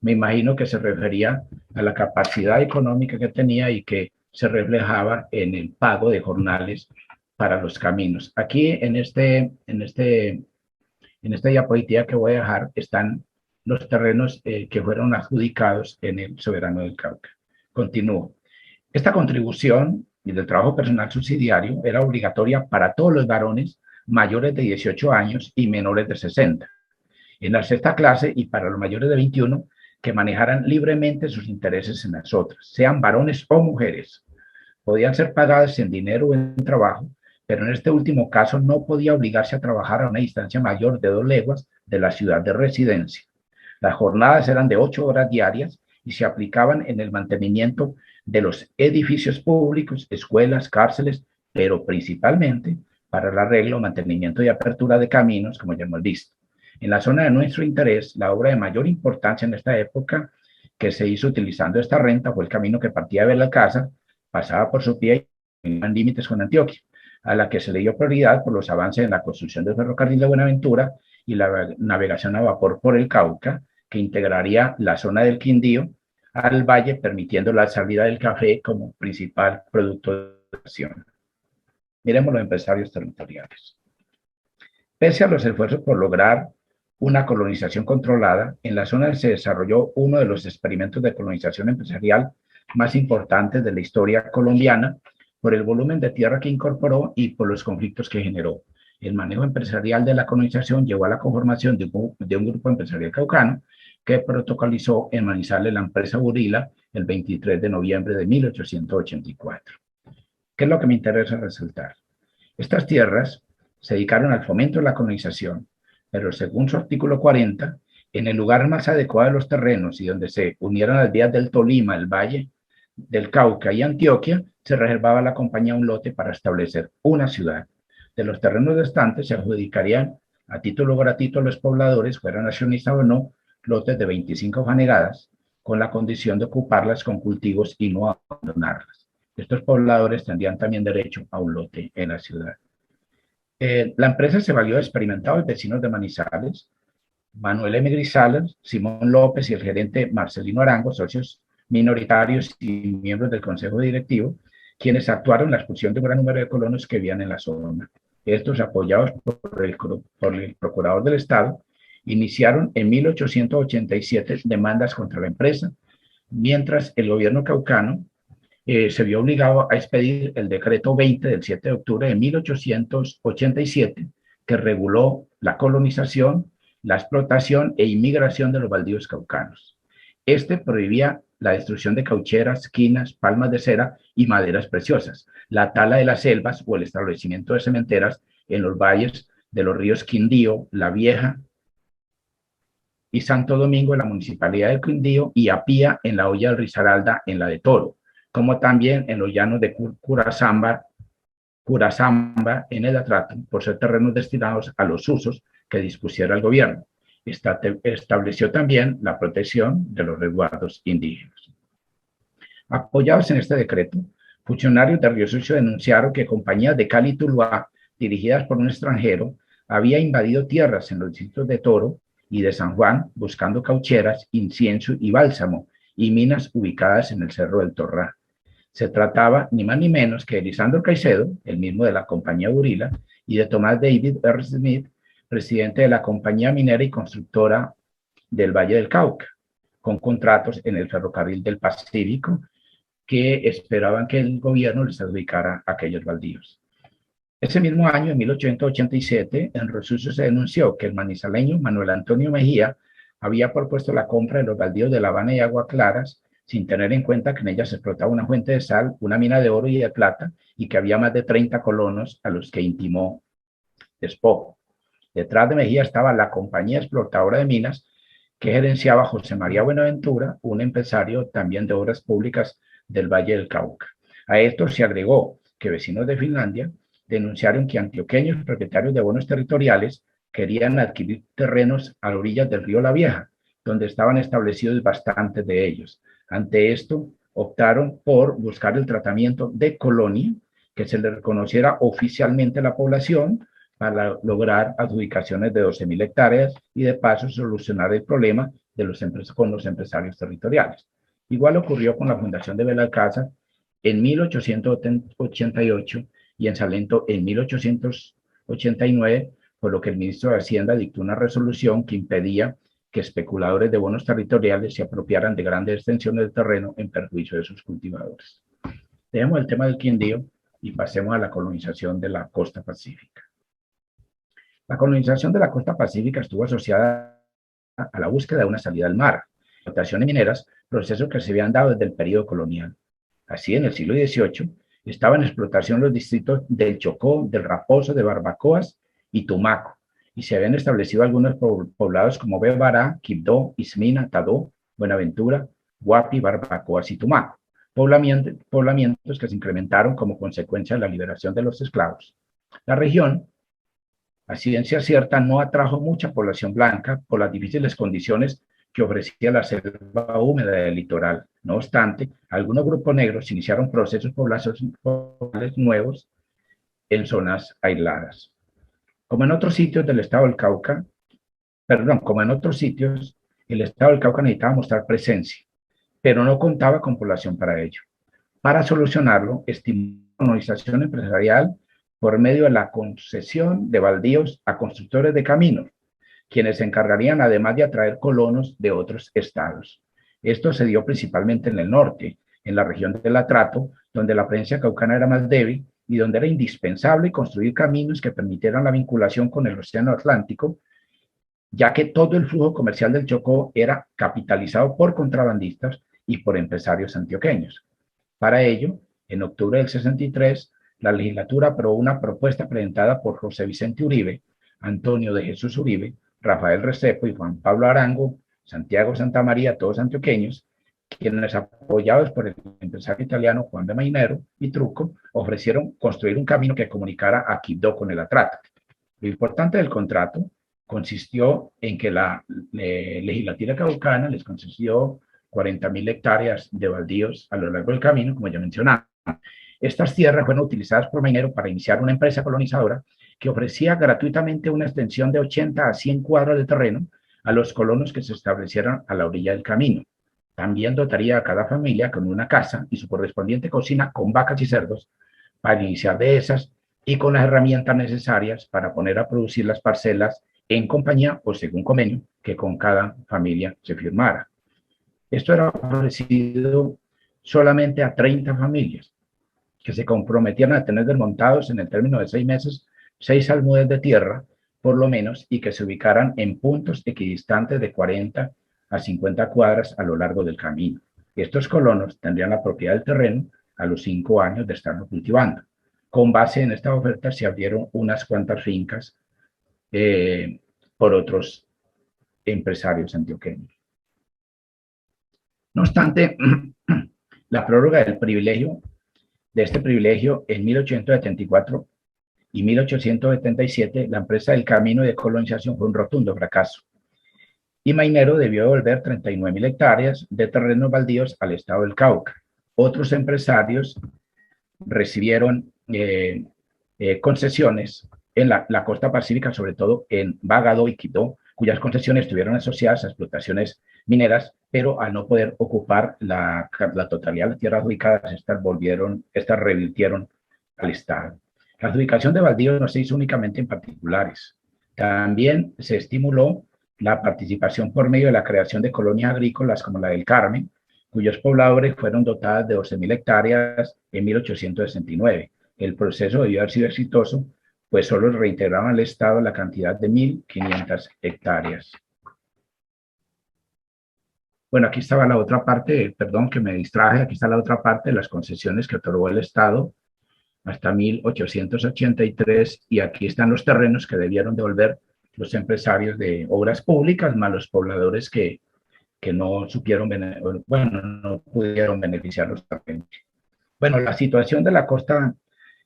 Me imagino que se refería a la capacidad económica que tenía y que se reflejaba en el pago de jornales para los caminos. Aquí en esta diapositiva que voy a dejar están los terrenos que fueron adjudicados en el Soberano del Cauca. Continúo. Esta contribución y del trabajo personal subsidiario era obligatoria para todos los varones mayores de 18 años y menores de 60. En la sexta clase y para los mayores de 21 que manejaran libremente sus intereses en las otras, sean varones o mujeres. Podían ser pagadas en dinero o en trabajo, pero en este último caso no podía obligarse a trabajar a una distancia mayor de 2 leguas de la ciudad de residencia. Las jornadas eran de 8 horas diarias y se aplicaban en el mantenimiento de los edificios públicos, escuelas, cárceles, pero principalmente para el arreglo, mantenimiento y apertura de caminos, como ya hemos visto. En la zona de nuestro interés, la obra de mayor importancia en esta época que se hizo utilizando esta renta fue el camino que partía de Belalcázar, pasaba por Supía y en límites con Antioquia, a la que se le dio prioridad por los avances en la construcción del ferrocarril de Buenaventura y la navegación a vapor por el Cauca, que integraría la zona del Quindío al valle, permitiendo la salida del café como principal producto de producción. Miremos los empresarios territoriales. Pese a los esfuerzos por lograr una colonización controlada, en la zona se desarrolló uno de los experimentos de colonización empresarial más importantes de la historia colombiana por el volumen de tierra que incorporó y por los conflictos que generó. El manejo empresarial de la colonización llevó a la conformación de un grupo empresarial caucano que protocolizó en Manizales la empresa Burila el 23 de noviembre de 1884. ¿Qué es lo que me interesa resaltar? Estas tierras se dedicaron al fomento de la colonización, pero según su artículo 40, en el lugar más adecuado de los terrenos y donde se unieron las vías del Tolima, el Valle del Cauca y Antioquia, se reservaba a la compañía un lote para establecer una ciudad. De los terrenos restantes se adjudicarían a título gratuito a los pobladores, fueran accionistas o no, lotes de 25 fanegadas, con la condición de ocuparlas con cultivos y no abandonarlas. Estos pobladores tendrían también derecho a un lote en la ciudad. La empresa se valió de experimentados vecinos de Manizales, Manuel M. Grisales, Simón López y el gerente Marcelino Arango, socios minoritarios y miembros del consejo directivo, quienes actuaron en la expulsión de un gran número de colonos que vivían en la zona. Estos, apoyados por el procurador del Estado, iniciaron en 1887 demandas contra la empresa, mientras el gobierno caucano se vio obligado a expedir el decreto 20 del 7 de octubre de 1887, que reguló la colonización, la explotación e inmigración de los baldíos caucanos. Este prohibía la destrucción de caucheras, quinas, palmas de cera y maderas preciosas, la tala de las selvas o el establecimiento de cementeras en los valles de los ríos Quindío, La Vieja y Santo Domingo en la municipalidad del Quindío y Apía en la Hoya del Risaralda en la de Toro, como también en los llanos de Curazamba en el Atrato, por ser terrenos destinados a los usos que dispusiera el gobierno. Estableció también la protección de los resguardos indígenas. Apoyados en este decreto, funcionarios de Río Sucio denunciaron que compañías de Cali y Tuluá, dirigidas por un extranjero, había invadido tierras en los distritos de Toro y de San Juan, buscando caucheras, incienso y bálsamo, y minas ubicadas en el Cerro del Torrá. Se trataba ni más ni menos que de Lisandro Caicedo, el mismo de la compañía Burila, y de Tomás David R. Smith, presidente de la compañía minera y constructora del Valle del Cauca, con contratos en el ferrocarril del Pacífico que esperaban que el gobierno les adjudicara aquellos baldíos. Ese mismo año, en 1887, en Rosucio se denunció que el manizaleño Manuel Antonio Mejía había propuesto la compra de los baldíos de La Habana y Agua Claras, sin tener en cuenta que en ellas se explotaba una fuente de sal, una mina de oro y de plata, y que había más de 30 colonos a los que intimó despojo. Detrás de Mejía estaba la compañía explotadora de minas que gerenciaba José María Buenaventura, un empresario también de obras públicas del Valle del Cauca. A esto se agregó que vecinos de Finlandia denunciaron que antioqueños propietarios de bonos territoriales querían adquirir terrenos a orillas del río La Vieja, donde estaban establecidos bastantes de ellos. Ante esto, optaron por buscar el tratamiento de colonia, que se le reconociera oficialmente a la población, para lograr adjudicaciones de 12.000 hectáreas y de paso solucionar el problema con los empresarios territoriales. Igual ocurrió con la fundación de Belalcázar en 1888 y en Salento en 1889, por lo que el ministro de Hacienda dictó una resolución que impedía que especuladores de bonos territoriales se apropiaran de grandes extensiones de terreno en perjuicio de sus cultivadores. Dejemos el tema del Quindío y pasemos a la colonización de la costa pacífica. La colonización de la costa pacífica estuvo asociada a la búsqueda de una salida al mar, explotaciones mineras, procesos que se habían dado desde el periodo colonial. Así, en el siglo XVIII, estaban en explotación los distritos del Chocó, del Raposo, de Barbacoas y Tumaco, y se habían establecido algunos poblados como Bebará, Quibdó, Ismina, Tadó, Buenaventura, Guapi, Barbacoas y Tumaco, poblamientos que se incrementaron como consecuencia de la liberación de los esclavos. La región, a ciencia cierta, no atrajo mucha población blanca por las difíciles condiciones que ofrecía la selva húmeda del litoral. No obstante, algunos grupos negros iniciaron procesos poblacionales nuevos en zonas aisladas. Como en otros sitios del estado del Cauca, como en otros sitios, el estado del Cauca necesitaba mostrar presencia, pero no contaba con población para ello. Para solucionarlo, estimuló la colonización empresarial por medio de la concesión de baldíos a constructores de caminos, quienes se encargarían además de atraer colonos de otros estados. Esto se dio principalmente en el norte, en la región del Atrato, donde la presencia caucana era más débil y donde era indispensable construir caminos que permitieran la vinculación con el Océano Atlántico, ya que todo el flujo comercial del Chocó era capitalizado por contrabandistas y por empresarios antioqueños. Para ello, en octubre del 63, la legislatura aprobó una propuesta presentada por José Vicente Uribe, Antonio de Jesús Uribe, Rafael Restrepo y Juan Pablo Arango, Santiago Santamaría, todos antioqueños, quienes, apoyados por el empresario italiano Juan de Mainero y Truco, ofrecieron construir un camino que comunicara a Quibdó con el Atrato. Lo importante del contrato consistió en que la legislatura caucana les concedió 40.000 hectáreas de baldíos a lo largo del camino, como ya mencionaba. Estas tierras fueron utilizadas por Mainero para iniciar una empresa colonizadora que ofrecía gratuitamente una extensión de 80 a 100 cuadras de terreno a los colonos que se establecieran a la orilla del camino. También dotaría a cada familia con una casa y su correspondiente cocina con vacas y cerdos para iniciar de esas y con las herramientas necesarias para poner a producir las parcelas en compañía o según convenio que con cada familia se firmara. Esto era ofrecido solamente a 30 familias que se comprometían a tener desmontados en el término de 6 meses 6 almudes de tierra, por lo menos, y que se ubicaran en puntos equidistantes de 40 a 50 cuadras a lo largo del camino. Estos colonos tendrían la propiedad del terreno a los 5 años de estarlo cultivando. Con base en esta oferta se abrieron unas cuantas fincas por otros empresarios antioqueños. No obstante, la prórroga del privilegio, de este privilegio en 1874 y 1877, la empresa del camino de colonización fue un rotundo fracaso. Y Mainero debió devolver 39.000 hectáreas de terrenos baldíos al estado del Cauca. Otros empresarios recibieron concesiones en la costa pacífica, sobre todo en Bagado y Quito, cuyas concesiones estuvieron asociadas a explotaciones mineras, pero al no poder ocupar la totalidad de las tierras ubicadas, estas revirtieron al Estado. La adjudicación de baldíos no se hizo únicamente en particulares. También se estimuló la participación por medio de la creación de colonias agrícolas como la del Carmen, cuyos pobladores fueron dotadas de 12.000 hectáreas en 1869. El proceso debió haber sido exitoso, pues solo reintegraban al Estado la cantidad de 1.500 hectáreas. Bueno, aquí estaba la otra parte, perdón que me distraje, aquí está la otra parte de las concesiones que otorgó el Estado hasta 1883, y aquí están los terrenos que debieron devolver los empresarios de obras públicas, más los pobladores que no supieron, bueno, no pudieron beneficiar los terrenos. Bueno, la situación de la costa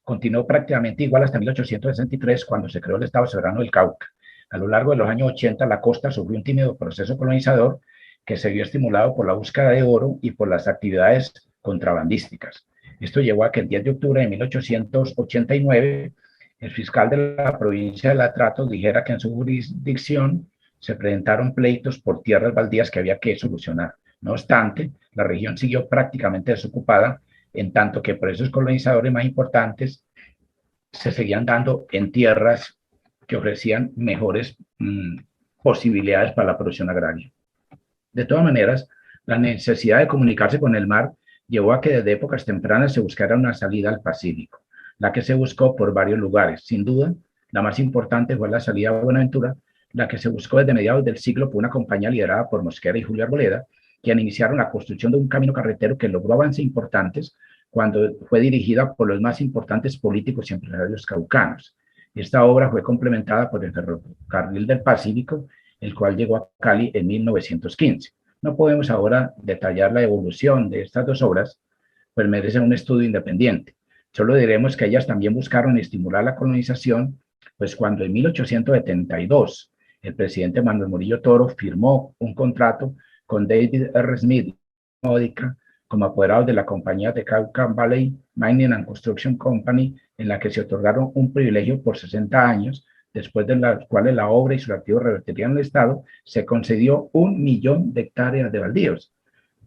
continuó prácticamente igual hasta 1863, cuando se creó el Estado Soberano del Cauca. A lo largo de los años 80, la costa sufrió un tímido proceso colonizador que se vio estimulado por la búsqueda de oro y por las actividades contrabandísticas. Esto llevó a que el 10 de octubre de 1889, el fiscal de la provincia de Atrato dijera que en su jurisdicción se presentaron pleitos por tierras baldías que había que solucionar. No obstante, la región siguió prácticamente desocupada, en tanto que procesos colonizadores más importantes se seguían dando en tierras que ofrecían mejores posibilidades para la producción agraria. De todas maneras, la necesidad de comunicarse con el mar llevó a que desde épocas tempranas se buscara una salida al Pacífico, la que se buscó por varios lugares. Sin duda, la más importante fue la salida a Buenaventura, la que se buscó desde mediados del siglo por una compañía liderada por Mosquera y Julio Arboleda, quien iniciaron la construcción de un camino carretero que logró avances importantes cuando fue dirigida por los más importantes políticos y empresarios caucanos. Esta obra fue complementada por el Ferrocarril del Pacífico, el cual llegó a Cali en 1915. No podemos ahora detallar la evolución de estas dos obras, pues merecen un estudio independiente. Solo diremos que ellas también buscaron estimular la colonización, pues cuando en 1872 el presidente Manuel Murillo Toro firmó un contrato con David R. Smith Modica como apoderados de la compañía de Cauca Valley Mining and Construction Company, en la que se otorgaron un privilegio por 60 años, después de las cuales la obra y sus activos revertirían al Estado, se concedió 1 millón de hectáreas de baldíos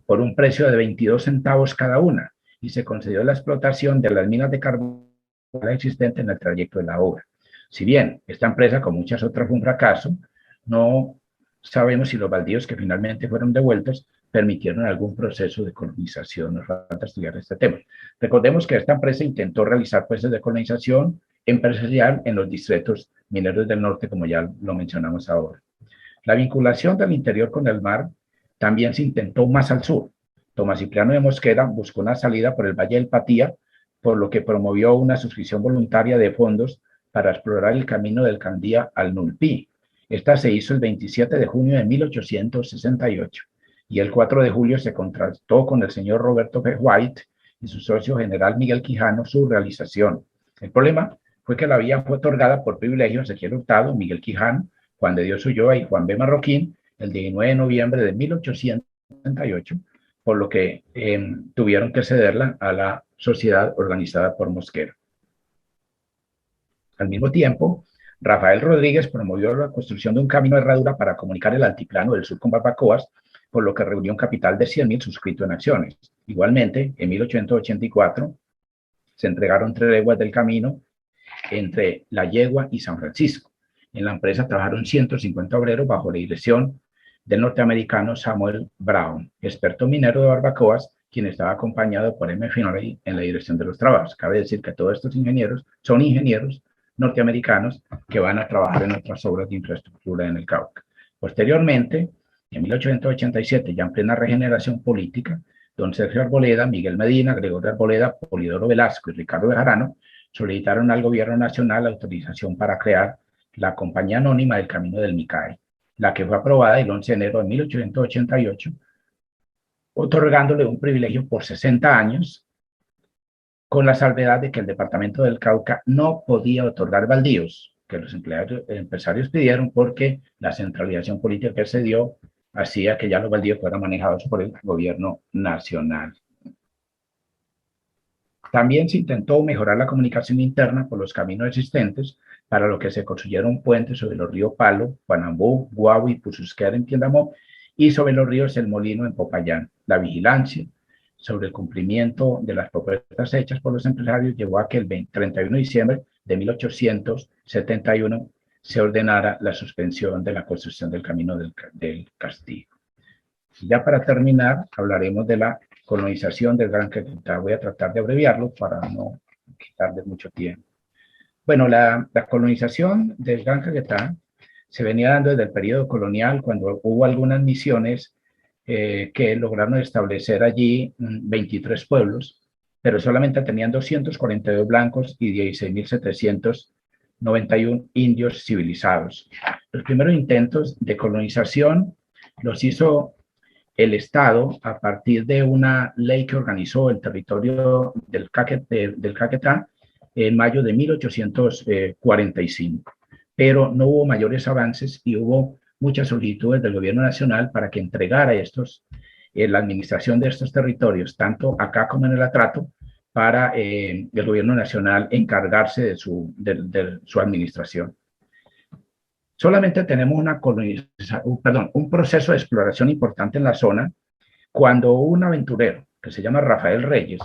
por un precio de 22 centavos cada una, y se concedió la explotación de las minas de carbón existentes en el trayecto de la obra. Si bien esta empresa, como muchas otras, fue un fracaso, no sabemos si los baldíos que finalmente fueron devueltos permitieron algún proceso de colonización. Nos falta estudiar este tema. Recordemos que esta empresa intentó realizar procesos de colonización empresarial en los distritos mineros del norte, como ya lo mencionamos ahora. La vinculación del interior con el mar también se intentó más al sur. Tomás Cipriano de Mosquera buscó una salida por el Valle del Patía, por lo que promovió una suscripción voluntaria de fondos para explorar el camino del Candía al Nulpí. Esta se hizo el 27 de junio de 1868 y el 4 de julio se contrató con el señor Roberto P. White y su socio general Miguel Quijano su realización. El problema fue que la vía fue otorgada por privilegio a Ezequiel Hurtado, Miguel Quijano, Juan de Dios Ulloa y Juan B. Marroquín el 19 de noviembre de 1868, por lo que tuvieron que cederla a la sociedad organizada por Mosquera. Al mismo tiempo, Rafael Rodríguez promovió la construcción de un camino de herradura para comunicar el altiplano del sur con Barbacoas, por lo que reunió un capital de 100.000 suscritos en acciones. Igualmente, en 1884 se entregaron 3 leguas del camino entre La Yegua y San Francisco. En la empresa trabajaron 150 obreros bajo la dirección del norteamericano Samuel Brown, experto minero de Barbacoas, quien estaba acompañado por M. Finley en la dirección de los trabajos. Cabe decir que todos estos ingenieros son ingenieros norteamericanos que van a trabajar en otras obras de infraestructura en el Cauca. Posteriormente, en 1887, ya en plena regeneración política, don Sergio Arboleda, Miguel Medina, Gregorio Arboleda, Polidoro Velasco y Ricardo Bejarano solicitaron al gobierno nacional la autorización para crear la Compañía Anónima del Camino del Micay, la que fue aprobada el 11 de enero de 1888, otorgándole un privilegio por 60 años, con la salvedad de que el departamento del Cauca no podía otorgar baldíos, que los empresarios pidieron porque la centralización política que se dio hacía que ya los baldíos fueran manejados por el gobierno nacional. También se intentó mejorar la comunicación interna por los caminos existentes, para lo que se construyeron puentes sobre los ríos Palo, Guanambú, Guau y Pususquera en Piendamó, y sobre los ríos El Molino en Popayán. La vigilancia sobre el cumplimiento de las propuestas hechas por los empresarios llevó a que el 31 de diciembre de 1871 se ordenara la suspensión de la construcción del camino del Castillo. Ya para terminar, hablaremos de la colonización del Gran Caquetá. Voy a tratar de abreviarlo para no quitarle mucho tiempo. Bueno, la colonización del Gran Caquetá se venía dando desde el periodo colonial, cuando hubo algunas misiones que lograron establecer allí 23 pueblos, pero solamente tenían 242 blancos y 16.791 indios civilizados. Los primeros intentos de colonización los hizo el Estado a partir de una ley que organizó el territorio del Caquetá en mayo de 1845. Pero no hubo mayores avances y hubo muchas solicitudes del gobierno nacional para que entregara la administración de estos territorios, tanto acá como en el Atrato, para el gobierno nacional encargarse de su administración. Solamente tenemos un proceso de exploración importante en la zona cuando un aventurero que se llama Rafael Reyes,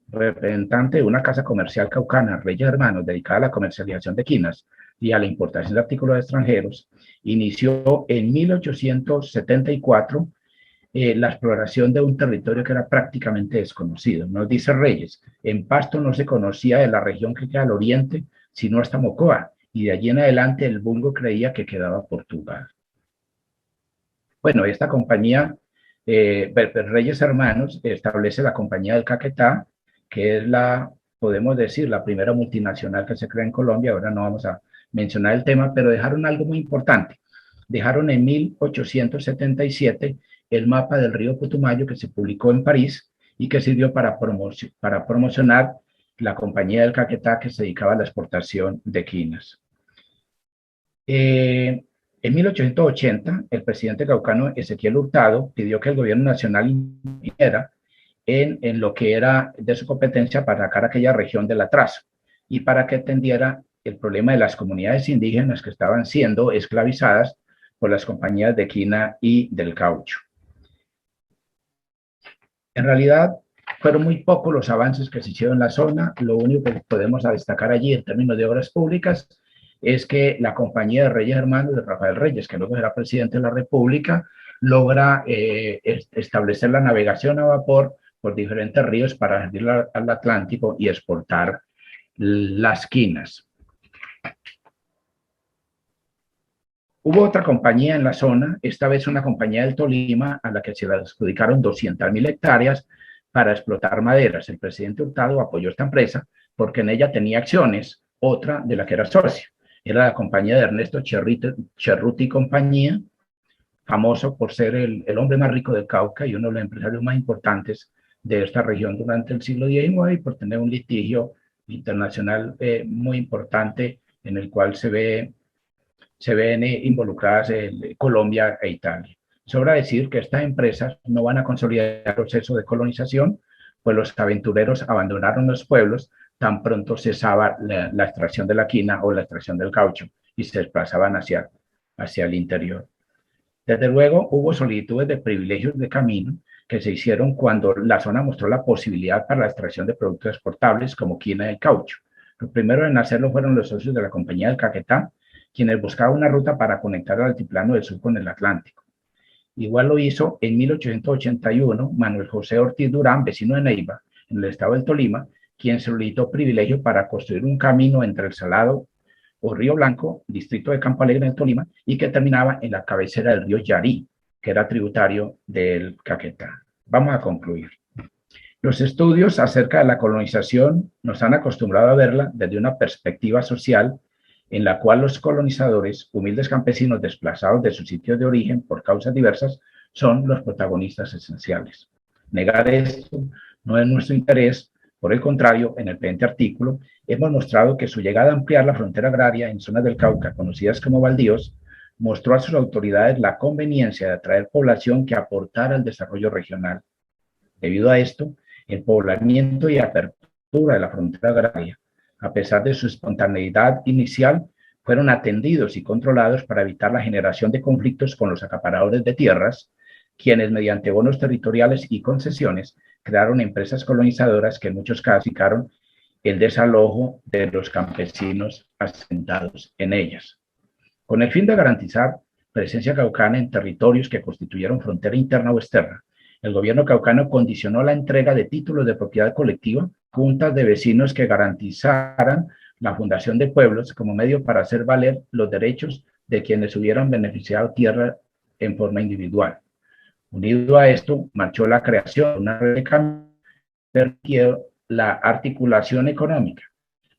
representante de una casa comercial caucana, Reyes Hermanos, dedicada a la comercialización de quinas y a la importación de artículos extranjeros, inició en 1874 la exploración de un territorio que era prácticamente desconocido. Nos dice Reyes, en Pasto no se conocía de la región que queda al oriente, sino hasta Mocoa, y de allí en adelante el vulgo creía que quedaba Portugal. Bueno, esta compañía, Reyes Hermanos, establece la Compañía del Caquetá, que es podemos decir, la primera multinacional que se crea en Colombia. Ahora no vamos a mencionar el tema, pero dejaron algo muy importante. Dejaron en 1877 el mapa del río Putumayo, que se publicó en París y que sirvió para promocionar la Compañía del Caquetá, que se dedicaba a la exportación de quinas. En 1880, el presidente caucano Ezequiel Hurtado pidió que el gobierno nacional interviniera en lo que era de su competencia para sacar aquella región del atraso y para que atendiera el problema de las comunidades indígenas que estaban siendo esclavizadas por las compañías de quina y del caucho. En realidad, fueron muy pocos los avances que se hicieron en la zona. Lo único que podemos destacar allí en términos de obras públicas es que la Compañía de Reyes Hermanos de Rafael Reyes, que luego será presidente de la República, logra establecer la navegación a vapor por diferentes ríos para salir al Atlántico y exportar las quinas. Hubo otra compañía en la zona, esta vez una compañía del Tolima, a la que se le adjudicaron 200.000 hectáreas para explotar maderas. El presidente Hurtado apoyó esta empresa porque en ella tenía acciones, otra de la que era socio. Era la compañía de Ernesto Cherruti y compañía, famoso por ser el hombre más rico del Cauca y uno de los empresarios más importantes de esta región durante el siglo XIX, y por tener un litigio internacional muy importante en el cual se ven involucradas Colombia e Italia. Sobra decir que estas empresas no van a consolidar el proceso de colonización, pues los aventureros abandonaron los pueblos tan pronto cesaba la extracción de la quina o la extracción del caucho y se desplazaban hacia el interior. Desde luego, hubo solicitudes de privilegios de camino que se hicieron cuando la zona mostró la posibilidad para la extracción de productos exportables como quina y caucho. Los primeros en hacerlo fueron los socios de la Compañía del Caquetá, quienes buscaban una ruta para conectar el altiplano del sur con el Atlántico. Igual lo hizo en 1881 Manuel José Ortiz Durán, vecino de Neiva, en el estado del Tolima, quien solicitó privilegio para construir un camino entre el Salado o Río Blanco, distrito de Campo Alegre en el Tolima, y que terminaba en la cabecera del río Yarí, que era tributario del Caquetá. Vamos a concluir. Los estudios acerca de la colonización nos han acostumbrado a verla desde una perspectiva social en la cual los colonizadores, humildes campesinos desplazados de sus sitios de origen por causas diversas, son los protagonistas esenciales. Negar esto no es nuestro interés, por el contrario, en el presente artículo hemos mostrado que su llegada a ampliar la frontera agraria en zonas del Cauca conocidas como baldíos mostró a sus autoridades la conveniencia de atraer población que aportara al desarrollo regional. Debido a esto, el poblamiento y apertura de la frontera agraria, a pesar de su espontaneidad inicial, fueron atendidos y controlados para evitar la generación de conflictos con los acaparadores de tierras, quienes mediante bonos territoriales y concesiones crearon empresas colonizadoras que en muchos casos indicaron el desalojo de los campesinos asentados en ellas. Con el fin de garantizar presencia caucana en territorios que constituyeron frontera interna o externa, el gobierno caucano condicionó la entrega de títulos de propiedad colectiva, juntas de vecinos que garantizaran la fundación de pueblos como medio para hacer valer los derechos de quienes hubieran beneficiado tierra en forma individual. Unido a esto, marchó la creación de una red de caminos que permitió la articulación económica,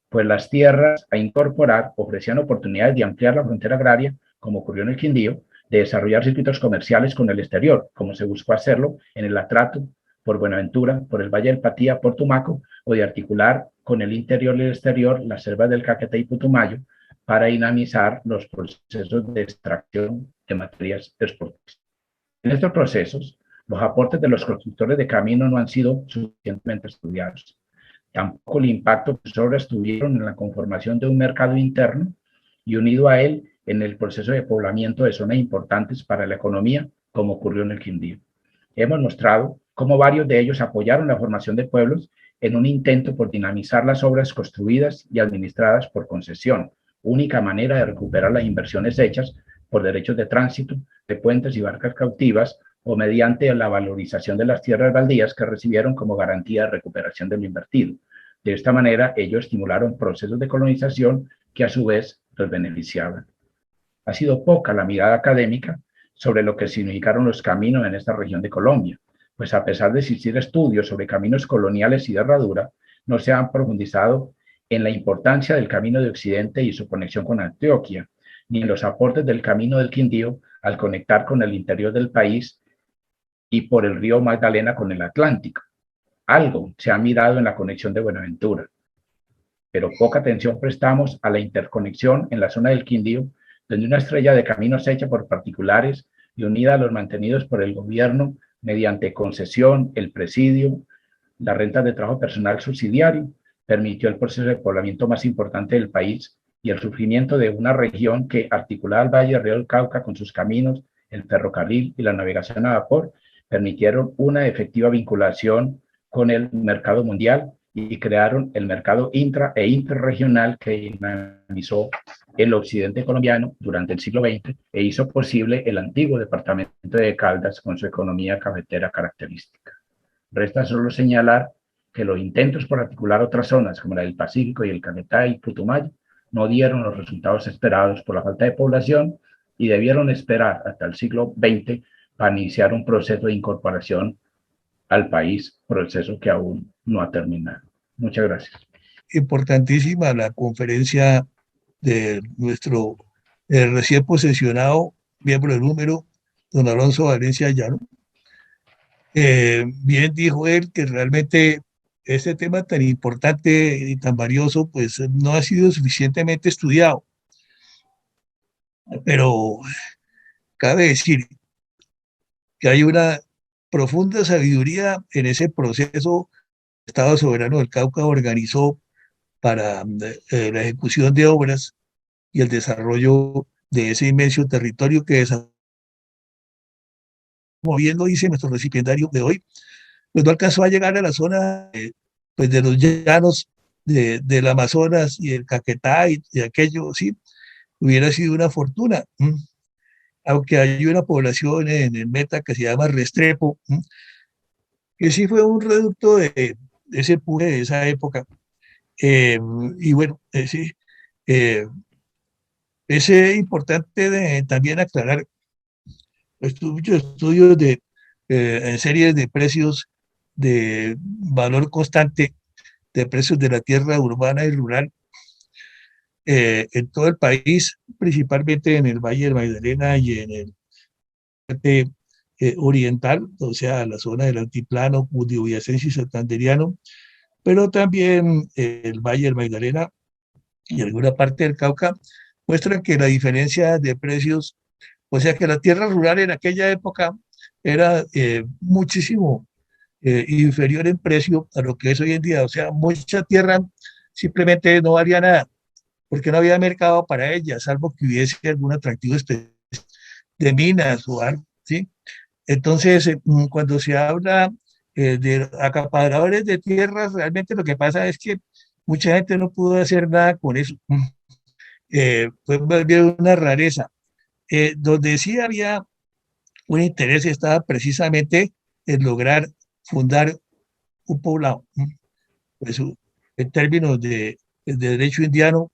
pues las tierras a incorporar ofrecían oportunidades de ampliar la frontera agraria, como ocurrió en el Quindío, de desarrollar circuitos comerciales con el exterior, como se buscó hacerlo en el Atrato, por Buenaventura, por el Valle del Patía, por Tumaco, o de articular con el interior y el exterior las selvas del Caquetá y Putumayo para dinamizar los procesos de extracción de materias exportables. En estos procesos, los aportes de los constructores de camino no han sido suficientemente estudiados. Tampoco el impacto que obras tuvieron en la conformación de un mercado interno y unido a él en el proceso de poblamiento de zonas importantes para la economía, como ocurrió en el Quindío. Hemos mostrado cómo varios de ellos apoyaron la formación de pueblos en un intento por dinamizar las obras construidas y administradas por concesión, única manera de recuperar las inversiones hechas por derechos de tránsito, de puentes y barcas cautivas, o mediante la valorización de las tierras baldías que recibieron como garantía de recuperación de lo invertido. De esta manera, ellos estimularon procesos de colonización que a su vez los beneficiaban. Ha sido poca la mirada académica sobre lo que significaron los caminos en esta región de Colombia, pues a pesar de existir estudios sobre caminos coloniales y de herradura, no se han profundizado en la importancia del camino de Occidente y su conexión con Antioquia, ni en los aportes del camino del Quindío al conectar con el interior del país y por el río Magdalena con el Atlántico. Algo se ha mirado en la conexión de Buenaventura, pero poca atención prestamos a la interconexión en la zona del Quindío, donde una estrella de caminos hecha por particulares y unida a los mantenidos por el gobierno mediante concesión, el presidio, la renta de trabajo personal subsidiario, permitió el proceso de poblamiento más importante del país y el surgimiento de una región que, articulada al Valle del Río del Cauca con sus caminos, el ferrocarril y la navegación a vapor, permitieron una efectiva vinculación con el mercado mundial y crearon el mercado intra e interregional que dinamizó el occidente colombiano durante el siglo XX e hizo posible el antiguo departamento de Caldas con su economía cafetera característica. Resta solo señalar que los intentos por articular otras zonas como la del Pacífico y el Caquetá y Putumayo no dieron los resultados esperados por la falta de población y debieron esperar hasta el siglo XX para iniciar un proceso de incorporación al país, proceso que aún no ha terminado. Muchas gracias. Importantísima la conferencia de nuestro recién posesionado miembro del número, don Alonso Valencia Llano. Bien dijo él que realmente este tema tan importante y tan valioso pues no ha sido suficientemente estudiado, pero cabe decir que hay una profunda sabiduría en ese proceso. El Estado Soberano del Cauca organizó para la ejecución de obras y el desarrollo de ese inmenso territorio que desarrolló, como bien lo dice nuestro recipiendario de hoy, pues no alcanzó a llegar a la zona pues de los llanos del Amazonas y el Caquetá y aquello, sí, hubiera sido una fortuna. Aunque hay una población en el Meta que se llama Restrepo, que sí fue un reducto de ese pure de esa época. Y bueno, sí, eh, es importante también aclarar muchos estudios en series de precios de valor constante, de precios de la tierra urbana y rural en todo el país, principalmente en el Valle del Magdalena y en el parte oriental, o sea, la zona del altiplano cundiboyacense y santanderiano, pero también el Valle del Magdalena y alguna parte del Cauca, muestran que la diferencia de precios, o sea que la tierra rural en aquella época era muchísimo inferior en precio a lo que es hoy en día. O sea, mucha tierra simplemente no valía nada, porque no había mercado para ella, salvo que hubiese algún atractivo especial de minas o algo, ¿sí? Entonces, cuando se habla de acaparadores de tierras, realmente lo que pasa es que mucha gente no pudo hacer nada con eso. Fue más bien una rareza. Donde sí había un interés estaba precisamente en lograr fundar un poblado. Pues, en términos de derecho indiano,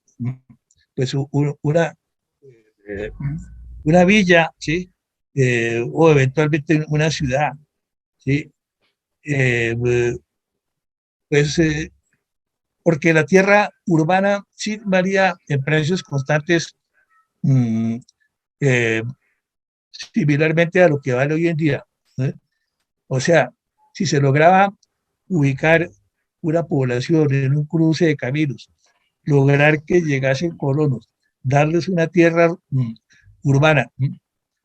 pues eh, una villa, ¿sí? O eventualmente una ciudad, ¿sí? Eh, pues porque la tierra urbana sí varía en precios constantes, mmm, eh, similarmente a lo que vale hoy en día, ¿eh? O sea, si se lograba ubicar una población en un cruce de caminos, lograr que llegasen colonos, darles una tierra urbana,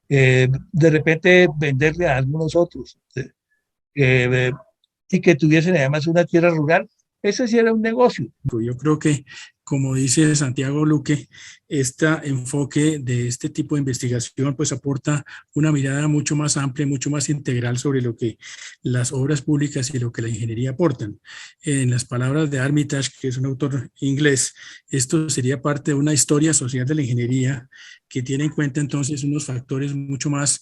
de repente venderle a algunos otros, eh, y que tuviesen además una tierra rural, ese sí era un negocio. Yo creo que, como dice Santiago Luque, este enfoque de este tipo de investigación pues aporta una mirada mucho más amplia, mucho más integral sobre lo que las obras públicas y lo que la ingeniería aportan. En las palabras de Armitage, que es un autor inglés, esto sería parte de una historia social de la ingeniería que tiene en cuenta entonces unos factores mucho más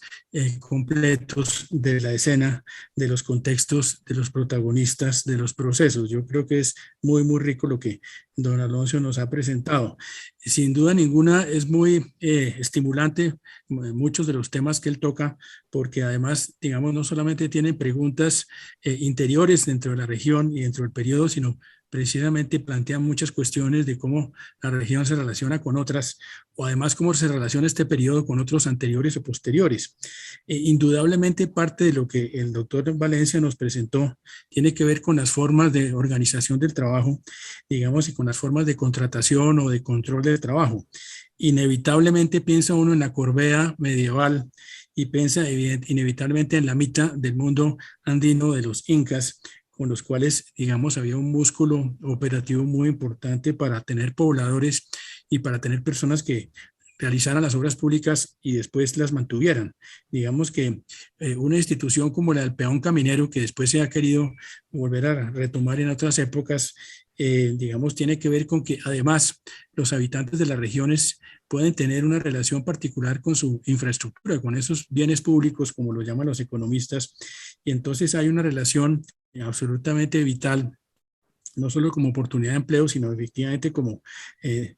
completos de la escena, de los contextos, de los protagonistas, de los procesos. Yo creo que es muy, muy rico lo que don Alonso nos ha presentado. Sin duda ninguna es muy estimulante muchos de los temas que él toca, porque además, digamos, no solamente tiene preguntas interiores dentro de la región y dentro del periodo, sino precisamente plantea muchas cuestiones de cómo la región se relaciona con otras, o además cómo se relaciona este periodo con otros anteriores o posteriores. Indudablemente parte de lo que el doctor Valencia nos presentó tiene que ver con las formas de organización del trabajo, digamos, y con las formas de contratación o de control del trabajo. Inevitablemente piensa uno en la Corvea medieval y piensa inevitablemente en la mitad del mundo andino de los incas, con los cuales, digamos, había un músculo operativo muy importante para tener pobladores y para tener personas que realizaran las obras públicas y después las mantuvieran. Digamos que una institución como la del peón caminero, que después se ha querido volver a retomar en otras épocas, digamos, tiene que ver con que además los habitantes de las regiones pueden tener una relación particular con su infraestructura, con esos bienes públicos, como lo llaman los economistas, y entonces hay una relación absolutamente vital, no solo como oportunidad de empleo, sino efectivamente como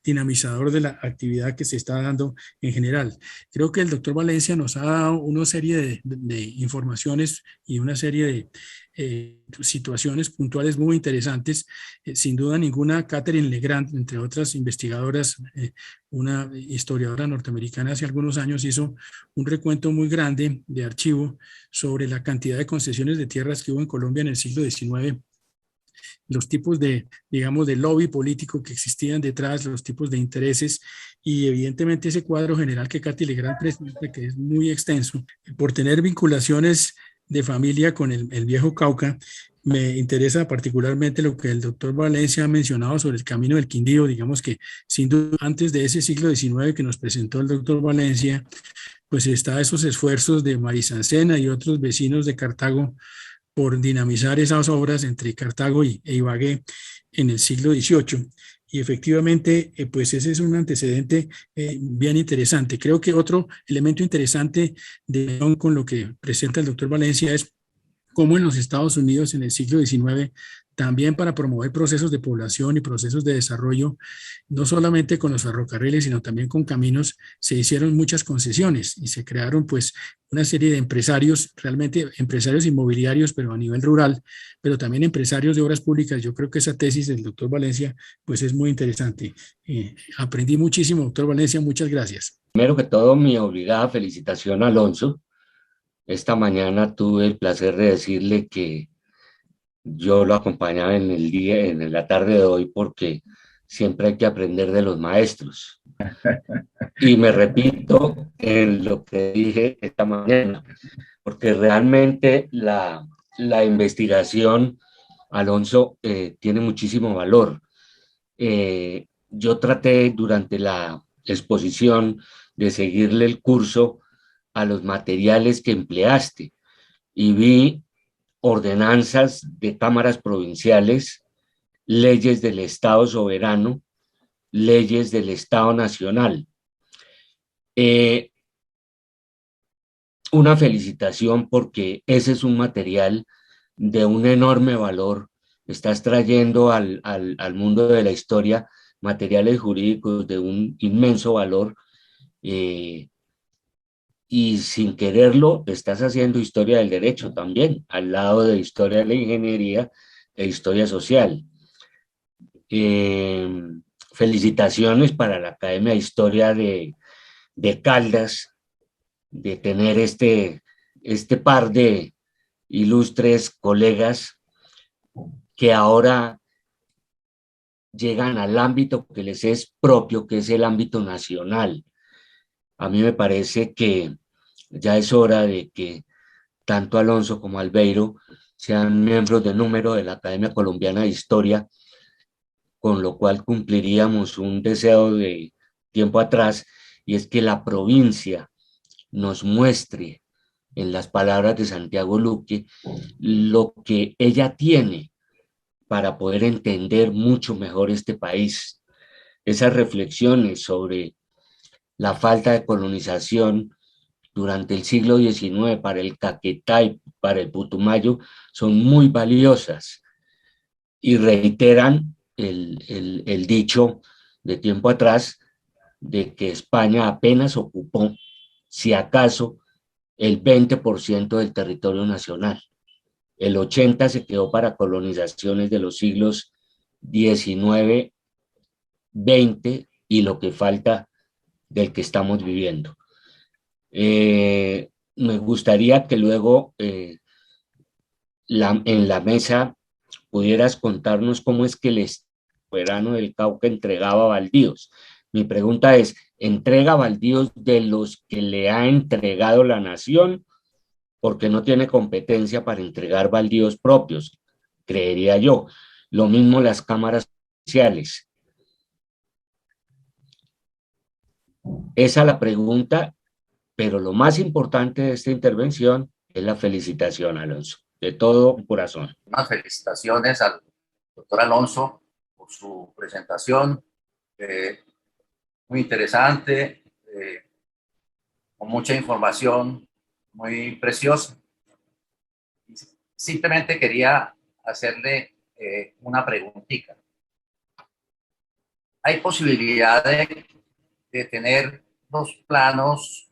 dinamizador de la actividad que se está dando en general. Creo que el doctor Valencia nos ha dado una serie de informaciones y una serie de situaciones puntuales muy interesantes. Sin duda ninguna, Catherine Legrand, entre otras investigadoras, una historiadora norteamericana hace algunos años hizo un recuento muy grande de archivo sobre la cantidad de concesiones de tierras que hubo en Colombia en el siglo XIX, los tipos de, digamos, de lobby político que existían detrás, los tipos de intereses y evidentemente ese cuadro general que Katy Legrand presenta, que es muy extenso, por tener vinculaciones de familia con el viejo Cauca. Me interesa particularmente lo que el doctor Valencia ha mencionado sobre el camino del Quindío, digamos que sin duda antes de ese siglo XIX que nos presentó el doctor Valencia, pues está esos esfuerzos de Marisancena y otros vecinos de Cartago por dinamizar esas obras entre Cartago e Ibagué en el siglo XVIII. Y efectivamente, pues ese es un antecedente bien interesante. Creo que otro elemento interesante con lo que presenta el doctor Valencia es como en los Estados Unidos en el siglo XIX, también para promover procesos de población y procesos de desarrollo, no solamente con los ferrocarriles, sino también con caminos, se hicieron muchas concesiones y se crearon pues una serie de empresarios, realmente empresarios inmobiliarios, pero a nivel rural, pero también empresarios de obras públicas. Yo creo que esa tesis del doctor Valencia pues es muy interesante. Aprendí muchísimo, doctor Valencia, muchas gracias. Primero que todo, mi obligada felicitación a Alonso. Esta mañana tuve el placer de decirle que yo lo acompañaba en el día, en la tarde de hoy, porque siempre hay que aprender de los maestros. Y me repito en lo que dije esta mañana, porque realmente la investigación, Alonso, tiene muchísimo valor. Yo traté durante la exposición de seguirle el curso a los materiales que empleaste y vi ordenanzas de cámaras provinciales, leyes del Estado soberano, leyes del Estado nacional. Una felicitación porque ese es un material de un enorme valor. Estás trayendo al mundo de la historia materiales jurídicos de un inmenso valor y sin quererlo estás haciendo historia del derecho también, al lado de historia de la ingeniería e historia social. Felicitaciones para la Academia de Historia de Caldas, de tener este par de ilustres colegas que ahora llegan al ámbito que les es propio, que es el ámbito nacional. A mí me parece que ya es hora de que tanto Alonso como Albeiro sean miembros de número de la Academia Colombiana de Historia, con lo cual cumpliríamos un deseo de tiempo atrás, y es que la provincia nos muestre en las palabras de Santiago Luque lo que ella tiene para poder entender mucho mejor este país. Esas reflexiones sobre la falta de colonización durante el siglo XIX para el Caquetá y para el Putumayo son muy valiosas y reiteran el dicho de tiempo atrás de que España apenas ocupó, si acaso, el 20% del territorio nacional. El 80% se quedó para colonizaciones de los siglos XIX, XX y lo que falta del que estamos viviendo. Me gustaría que luego en la mesa pudieras contarnos cómo es que el soberano del Cauca entregaba baldíos. Mi pregunta es, ¿entrega baldíos de los que le ha entregado la nación? Porque no tiene competencia para entregar baldíos propios, creería yo. Lo mismo las cámaras sociales. Esa es la pregunta, pero lo más importante de esta intervención es la felicitación, Alonso, de todo corazón. Unas felicitaciones al doctor Alonso por su presentación, muy interesante, con mucha información, muy preciosa. Simplemente quería hacerle una preguntita. ¿Hay posibilidad de tener los planos,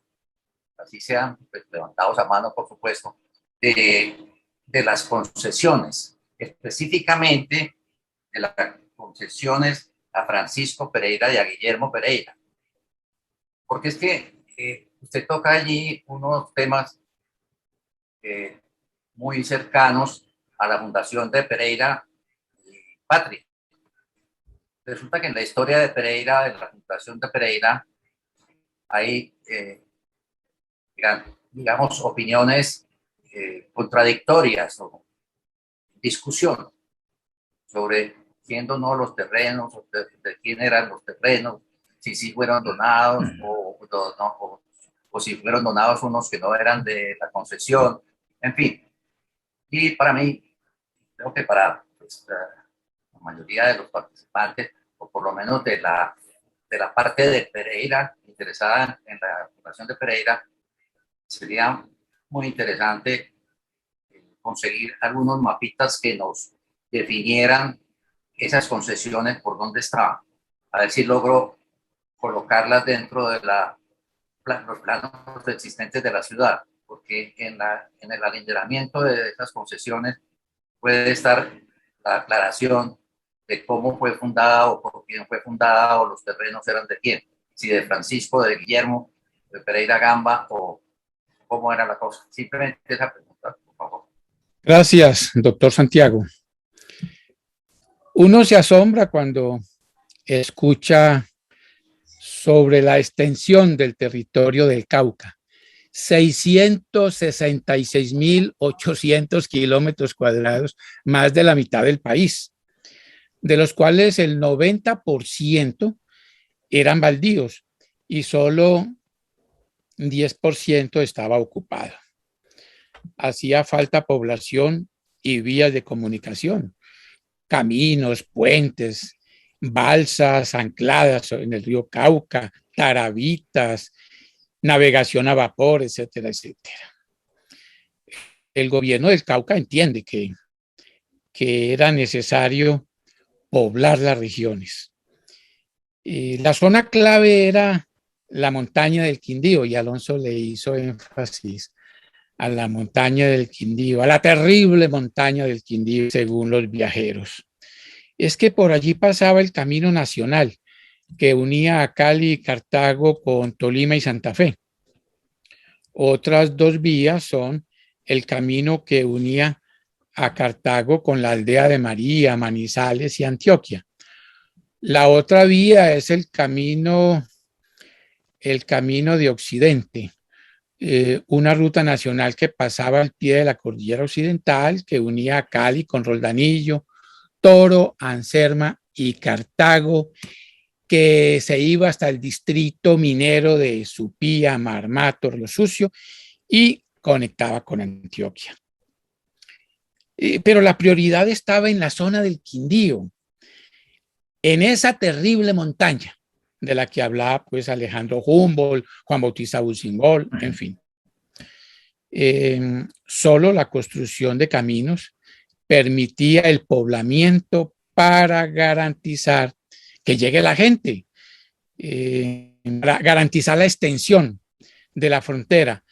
así sean pues, levantados a mano, por supuesto, de las concesiones, específicamente de las concesiones a Francisco Pereira y a Guillermo Pereira? Porque es que usted toca allí unos temas muy cercanos a la fundación de Pereira patria. Resulta que en la historia de Pereira, de la fundación de Pereira, hay, digamos, opiniones contradictorias o discusión sobre quién donó los terrenos, de quién eran los terrenos, si sí fueron donados o si fueron donados unos que no eran de la concesión, en fin. Y para mí, creo que para pues, la mayoría de los participantes, o por lo menos de la parte de Pereira, interesada en la fundación de Pereira, sería muy interesante conseguir algunos mapitas que nos definieran esas concesiones por dónde estaban. A ver si logro colocarlas dentro de los planos existentes de la ciudad, porque en el alineamiento de esas concesiones puede estar la aclaración de cómo fue fundada o por quién fue fundada o los terrenos eran de quién, si de Francisco, de Guillermo, de Pereira Gamba o cómo era la cosa. Simplemente esa pregunta, por favor. Gracias, doctor Santiago. Uno se asombra cuando escucha sobre la extensión del territorio del Cauca. 666.800 kilómetros cuadrados, más de la mitad del país, de los cuales el 90% eran baldíos y solo 10% estaba ocupado. Hacía falta población y vías de comunicación, caminos, puentes, balsas ancladas en el río Cauca, tarabitas, navegación a vapor, etcétera, etcétera. El gobierno del Cauca entiende que era necesario poblar las regiones. La zona clave era la montaña del Quindío, y Alonso le hizo énfasis a la montaña del Quindío, a la terrible montaña del Quindío, según los viajeros. Es que por allí pasaba el camino nacional que unía a Cali y Cartago con Tolima y Santa Fe. Otras dos vías son el camino que unía a Cartago con la aldea de María, Manizales y Antioquia. La otra vía es el camino de Occidente, una ruta nacional que pasaba al pie de la cordillera occidental, que unía a Cali con Roldanillo, Toro, Anserma y Cartago, que se iba hasta el distrito minero de Supía, Marmato, Río Sucio, y conectaba con Antioquia. Pero la prioridad estaba en la zona del Quindío, en esa terrible montaña de la que hablaba pues Alejandro Humboldt, Juan Bautista Busingol, en fin. Solo la construcción de caminos permitía el poblamiento para garantizar que llegue la gente, para garantizar la extensión de la frontera.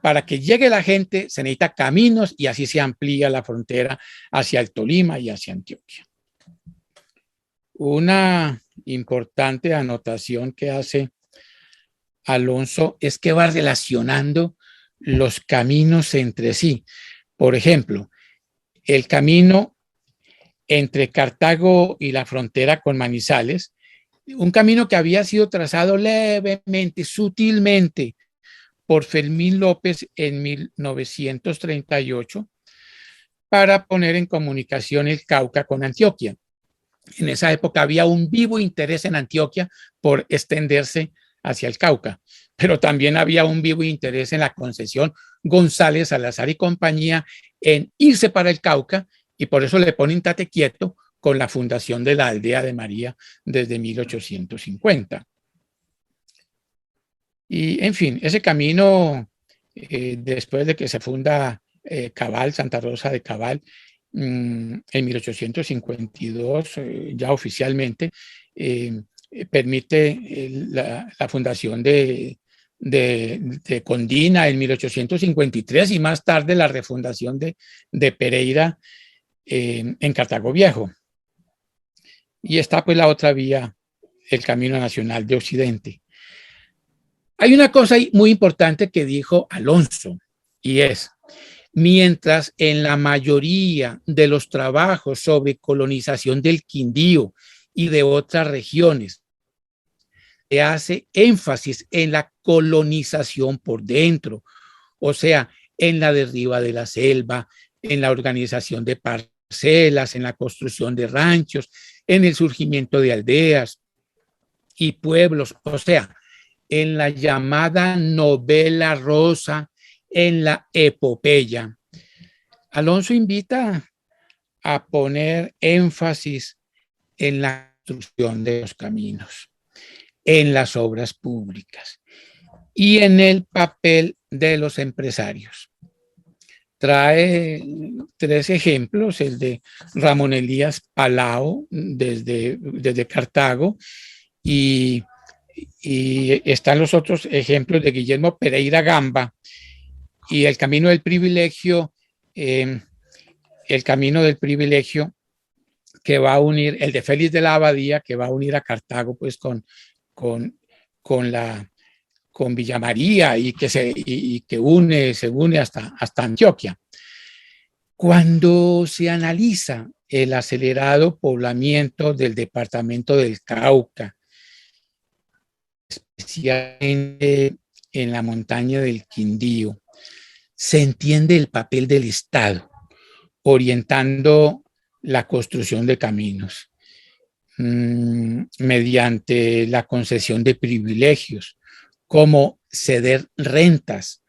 Para que llegue la gente se necesita caminos y así se amplía la frontera hacia el Tolima y hacia Antioquia. Una importante anotación que hace Alonso es que va relacionando los caminos entre sí. Por ejemplo, el camino entre Cartago y la frontera con Manizales, un camino que había sido trazado levemente, sutilmente, por Fermín López en 1938 para poner en comunicación el Cauca con Antioquia. En esa época había un vivo interés en Antioquia por extenderse hacia el Cauca, pero también había un vivo interés en la concesión González, Salazar y compañía en irse para el Cauca, y por eso le ponen tate quieto con la fundación de la aldea de María desde 1850. Y en fin, ese camino, después de que se funda Cabal, Santa Rosa de Cabal, en 1852, ya oficialmente, permite la fundación de Condina en 1853 y más tarde la refundación de Pereira en Cartago Viejo. Y está pues la otra vía, el Camino Nacional de Occidente. Hay una cosa muy importante que dijo Alonso, y es, mientras en la mayoría de los trabajos sobre colonización del Quindío y de otras regiones se hace énfasis en la colonización por dentro, o sea, en la derriba de la selva, en la organización de parcelas, en la construcción de ranchos, en el surgimiento de aldeas y pueblos, o sea, en la llamada novela rosa, en la epopeya. Alonso invita a poner énfasis en la construcción de los caminos, en las obras públicas y en el papel de los empresarios. Trae 3 ejemplos, el de Ramón Elías Palao desde Cartago, y están los otros ejemplos de Guillermo Pereira Gamba y el camino del privilegio, que va a unir, el de Félix de la Abadía, que va a unir a Cartago pues con Villa María y que se une hasta Antioquia. Cuando se analiza el acelerado poblamiento del departamento del Cauca, especialmente en la montaña del Quindío, se entiende el papel del Estado orientando la construcción de caminos mediante la concesión de privilegios, como ceder rentas,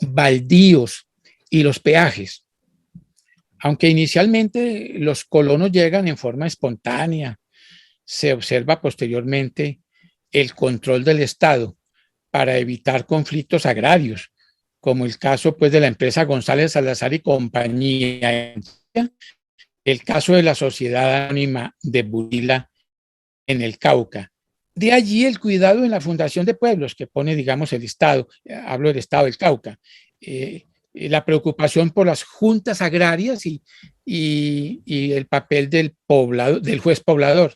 baldíos y los peajes. Aunque inicialmente los colonos llegan en forma espontánea, se observa posteriormente el control del Estado para evitar conflictos agrarios, como el caso pues de la empresa González Salazar y compañía, el caso de la Sociedad Anónima de Burila en el Cauca. De allí el cuidado en la fundación de pueblos que pone, digamos, el Estado, hablo del Estado del Cauca, la preocupación por las juntas agrarias y el papel del juez poblador.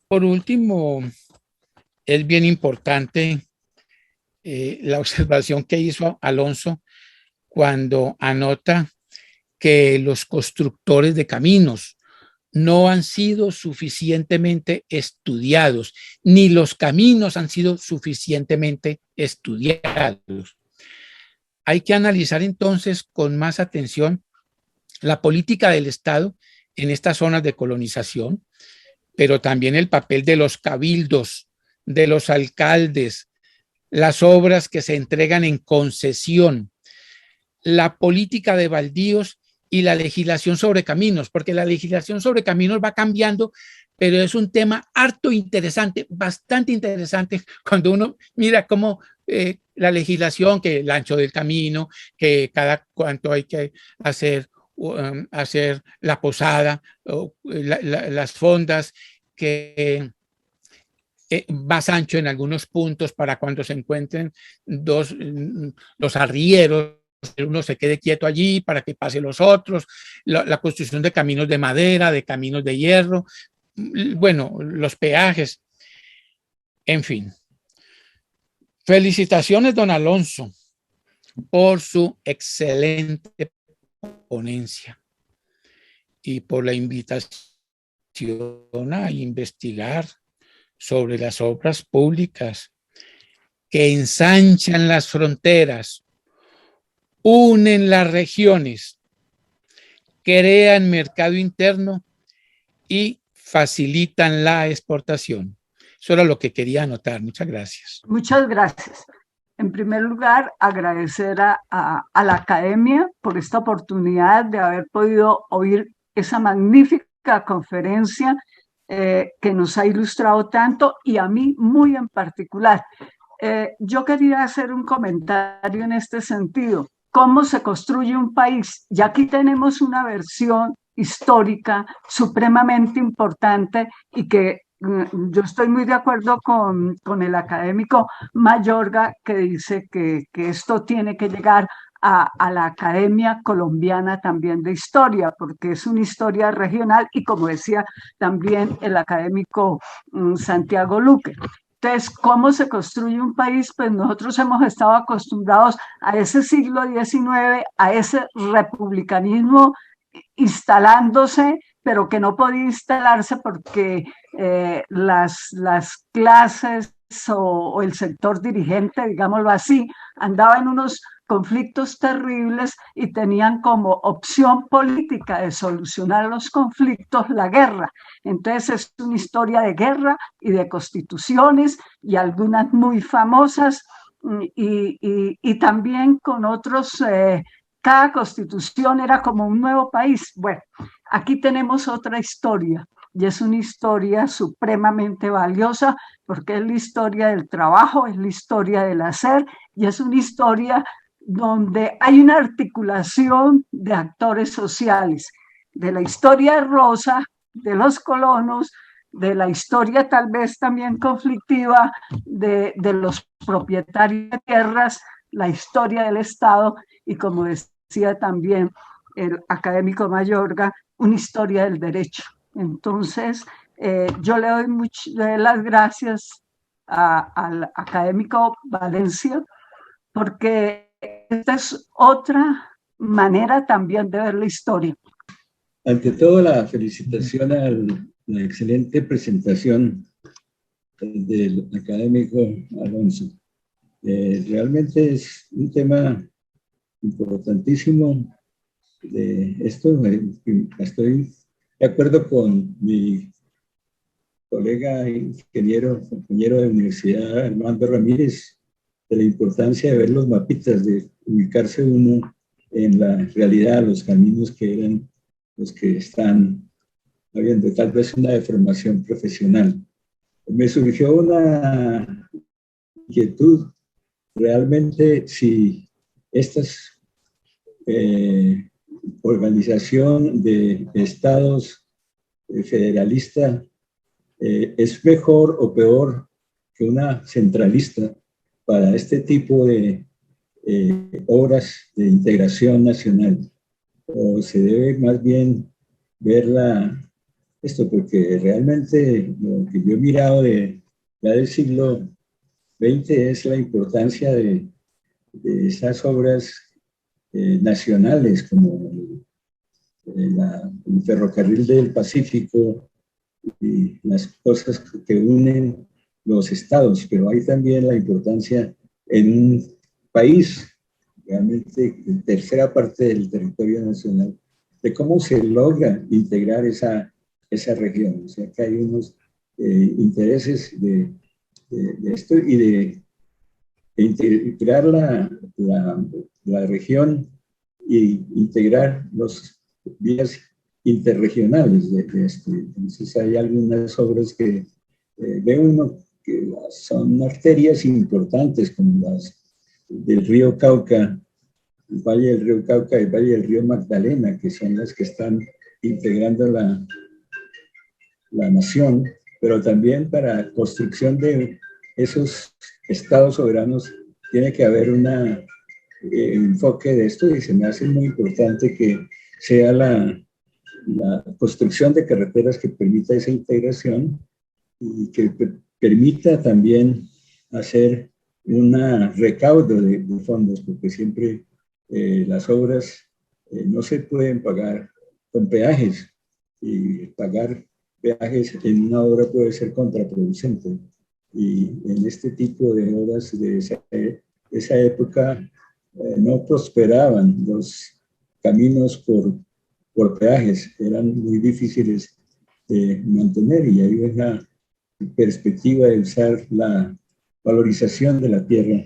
Por último, es bien importante la observación que hizo Alonso cuando anota que los constructores de caminos no han sido suficientemente estudiados, ni los caminos han sido suficientemente estudiados. Hay que analizar entonces con más atención la política del Estado en estas zonas de colonización, pero también el papel de los cabildos, de los alcaldes, las obras que se entregan en concesión, la política de baldíos y la legislación sobre caminos, porque la legislación sobre caminos va cambiando, pero es un tema harto interesante, bastante interesante, cuando uno mira cómo la legislación, que el ancho del camino, que cada cuánto hay que hacer la posada, las fondas, que más ancho en algunos puntos para cuando se encuentren los arrieros, uno se quede quieto allí para que pasen los otros, la construcción de caminos de madera, de caminos de hierro, bueno, los peajes, en fin. Felicitaciones, don Alonso, por su excelente ponencia y por la invitación a investigar sobre las obras públicas que ensanchan las fronteras, unen las regiones, crean mercado interno y facilitan la exportación. Eso era lo que quería anotar. Muchas gracias. Muchas gracias. En primer lugar, agradecer a la academia por esta oportunidad de haber podido oír esa magnífica conferencia que nos ha ilustrado tanto y a mí muy en particular. Yo quería hacer un comentario en este sentido. ¿Cómo se construye un país? Y aquí tenemos una versión histórica supremamente importante y que yo estoy muy de acuerdo con el académico Mayorga, que dice que esto tiene que llegar a la Academia Colombiana también de Historia, porque es una historia regional y como decía también el académico Santiago Luque. Entonces, ¿cómo se construye un país? Pues nosotros hemos estado acostumbrados a ese siglo XIX, a ese republicanismo instalándose, pero que no podía instalarse porque las clases o el sector dirigente, digámoslo así, andaba en unos conflictos terribles y tenían como opción política de solucionar los conflictos la guerra. Entonces es una historia de guerra y de constituciones y algunas muy famosas y también con otros, cada constitución era como un nuevo país. Bueno, aquí tenemos otra historia y es una historia supremamente valiosa porque es la historia del trabajo, es la historia del hacer y es una historia donde hay una articulación de actores sociales, de la historia de Rosa, de los colonos, de la historia tal vez también conflictiva de los propietarios de tierras, la historia del Estado y, como decía también el académico Mayorga, una historia del derecho. Entonces, yo le doy las gracias al académico Valencia porque esta es otra manera también de ver la historia. Ante todo, la felicitación a la excelente presentación del académico Alonso. Realmente es un tema importantísimo de esto. Estoy de acuerdo con mi colega ingeniero, compañero de universidad, Armando Ramírez, de la importancia de ver los mapitas, de ubicarse uno en la realidad, los caminos que eran los que están habiendo, tal vez una deformación profesional. Me surgió una inquietud, realmente si estas organización de estados federalista es mejor o peor que una centralista para este tipo de obras de integración nacional, o se debe más bien ver esto, porque realmente lo que yo he mirado ya del siglo XX es la importancia de esas obras nacionales como el ferrocarril del Pacífico y las cosas que unen los estados, pero hay también la importancia en un país, realmente tercera parte del territorio nacional, de cómo se logra integrar esa región. O sea que hay unos intereses de esto y de integrar la región y integrar los vías interregionales de esto. Entonces hay algunas obras que ve uno que son arterias importantes, como las del río Cauca, el Valle del río Cauca y el Valle del río Magdalena, que son las que están integrando la nación, pero también para construcción de esos estados soberanos tiene que haber un enfoque de esto, y se me hace muy importante que sea la construcción de carreteras que permita esa integración y que permita también hacer un recaudo de fondos, porque siempre las obras no se pueden pagar con peajes, y pagar peajes en una obra puede ser contraproducente. Y en este tipo de obras de esa época no prosperaban los caminos por peajes, eran muy difíciles de mantener, y hay una perspectiva de usar la valorización de la tierra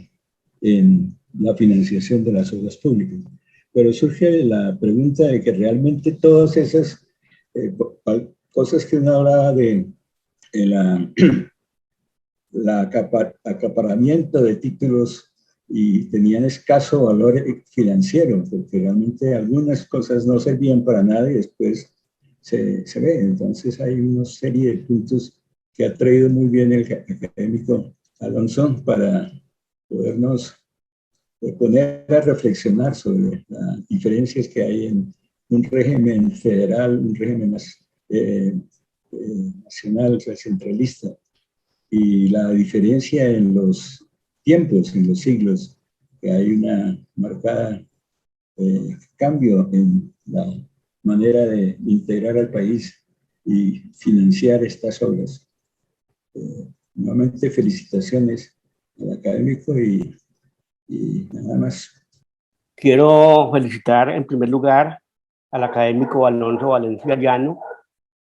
en la financiación de las obras públicas. Pero surge la pregunta de que realmente todas esas cosas que uno hablaba de acaparamiento de títulos y tenían escaso valor financiero, porque realmente algunas cosas no servían para nada y después se ve. Entonces hay una serie de puntos que ha traído muy bien el académico Alonso para podernos poner a reflexionar sobre las diferencias que hay en un régimen federal, un régimen nacional, centralista, y la diferencia en los tiempos, en los siglos, que hay una marcada cambio en la manera de integrar al país y financiar estas obras. Nuevamente felicitaciones al académico y nada más. Quiero felicitar en primer lugar al académico Alonso Valencia Llano,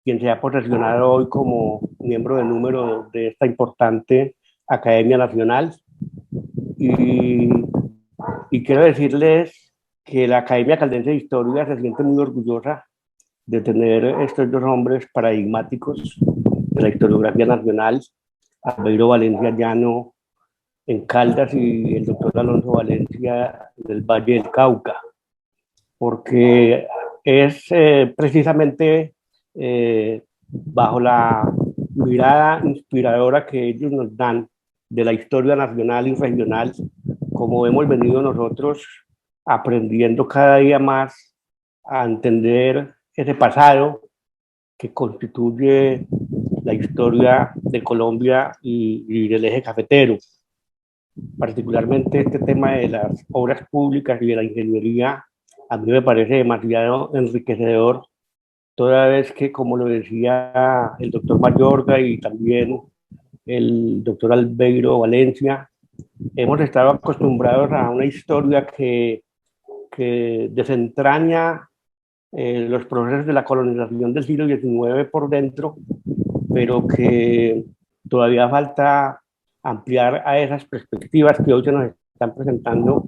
quien se ha posicionado hoy como miembro de número de esta importante Academia Nacional. Y quiero decirles que la Academia Caldense de Historia se siente muy orgullosa de tener estos dos hombres paradigmáticos de la historiografía nacional, Albeiro Valencia Llano en Caldas y el doctor Alonso Valencia del Valle del Cauca, porque es precisamente bajo la mirada inspiradora que ellos nos dan de la historia nacional y regional, como hemos venido nosotros aprendiendo cada día más a entender ese pasado que constituye la historia de Colombia y del eje cafetero. Particularmente este tema de las obras públicas y de la ingeniería a mí me parece demasiado enriquecedor, toda vez que, como lo decía el doctor Mayorga y también el doctor Albeiro Valencia, hemos estado acostumbrados a una historia que desentraña los procesos de la colonización del siglo XIX por dentro, pero que todavía falta ampliar a esas perspectivas que hoy se nos están presentando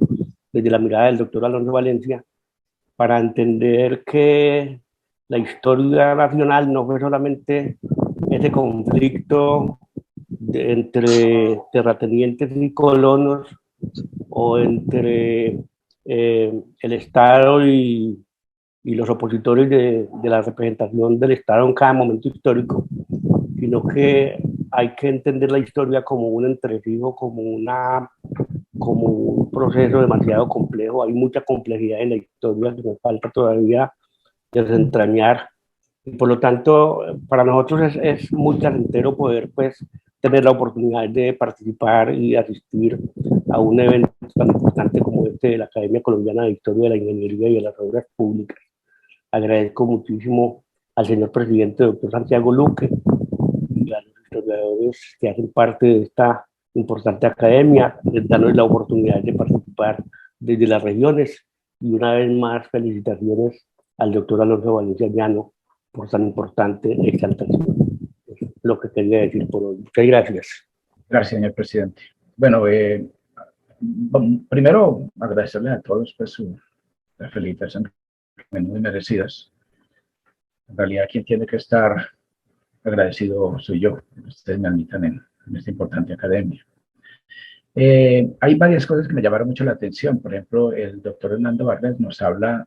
desde la mirada del doctor Alonso Valencia, para entender que la historia nacional no fue solamente ese conflicto entre terratenientes y colonos, o entre el Estado y los opositores de la representación del Estado en cada momento histórico, sino que hay que entender la historia como un entresijo, como un proceso demasiado complejo. Hay mucha complejidad en la historia que nos falta todavía desentrañar, y por lo tanto para nosotros es muy placentero poder pues tener la oportunidad de participar y asistir a un evento tan importante como este de la Academia Colombiana de Historia de la Ingeniería y de las Obras Públicas. Agradezco muchísimo al señor presidente, doctor Santiago Luque, y a los historiadores que hacen parte de esta importante academia, dándoles la oportunidad de participar desde las regiones, y una vez más felicitaciones al doctor Alonso Valencia Llano por tan importante exaltación. Es lo que quería decir por hoy. Muchas gracias. Gracias, señor presidente. Bueno, primero agradecerle a todos pues las felicitaciones muy merecidas. En realidad, quien tiene que estar agradecido soy yo, que ustedes me admitan en esta importante academia. Hay varias cosas que me llamaron mucho la atención. Por ejemplo, el doctor Hernando Vargas nos habla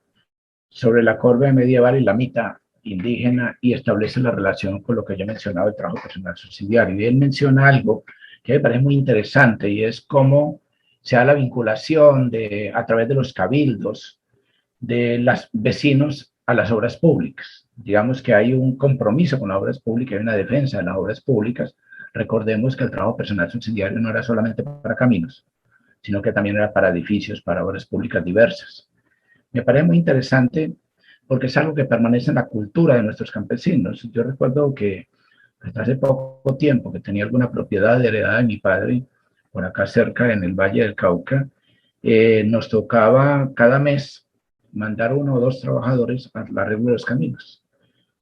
sobre la corbe medieval y la mitad indígena y establece la relación con lo que yo he mencionado, el trabajo personal subsidiario. Y él menciona algo que me parece muy interesante, y es cómo se da la vinculación a través de los cabildos de los vecinos a las obras públicas. Digamos que hay un compromiso con las obras públicas, hay una defensa de las obras públicas. Recordemos que el trabajo personal subsidiario no era solamente para caminos, sino que también era para edificios, para obras públicas diversas. Me parece muy interesante porque es algo que permanece en la cultura de nuestros campesinos. Yo recuerdo que hasta hace poco tiempo que tenía alguna propiedad heredada de mi padre, por acá cerca en el Valle del Cauca, nos tocaba cada mes mandar 1 o 2 trabajadores a la arreglo de los caminos.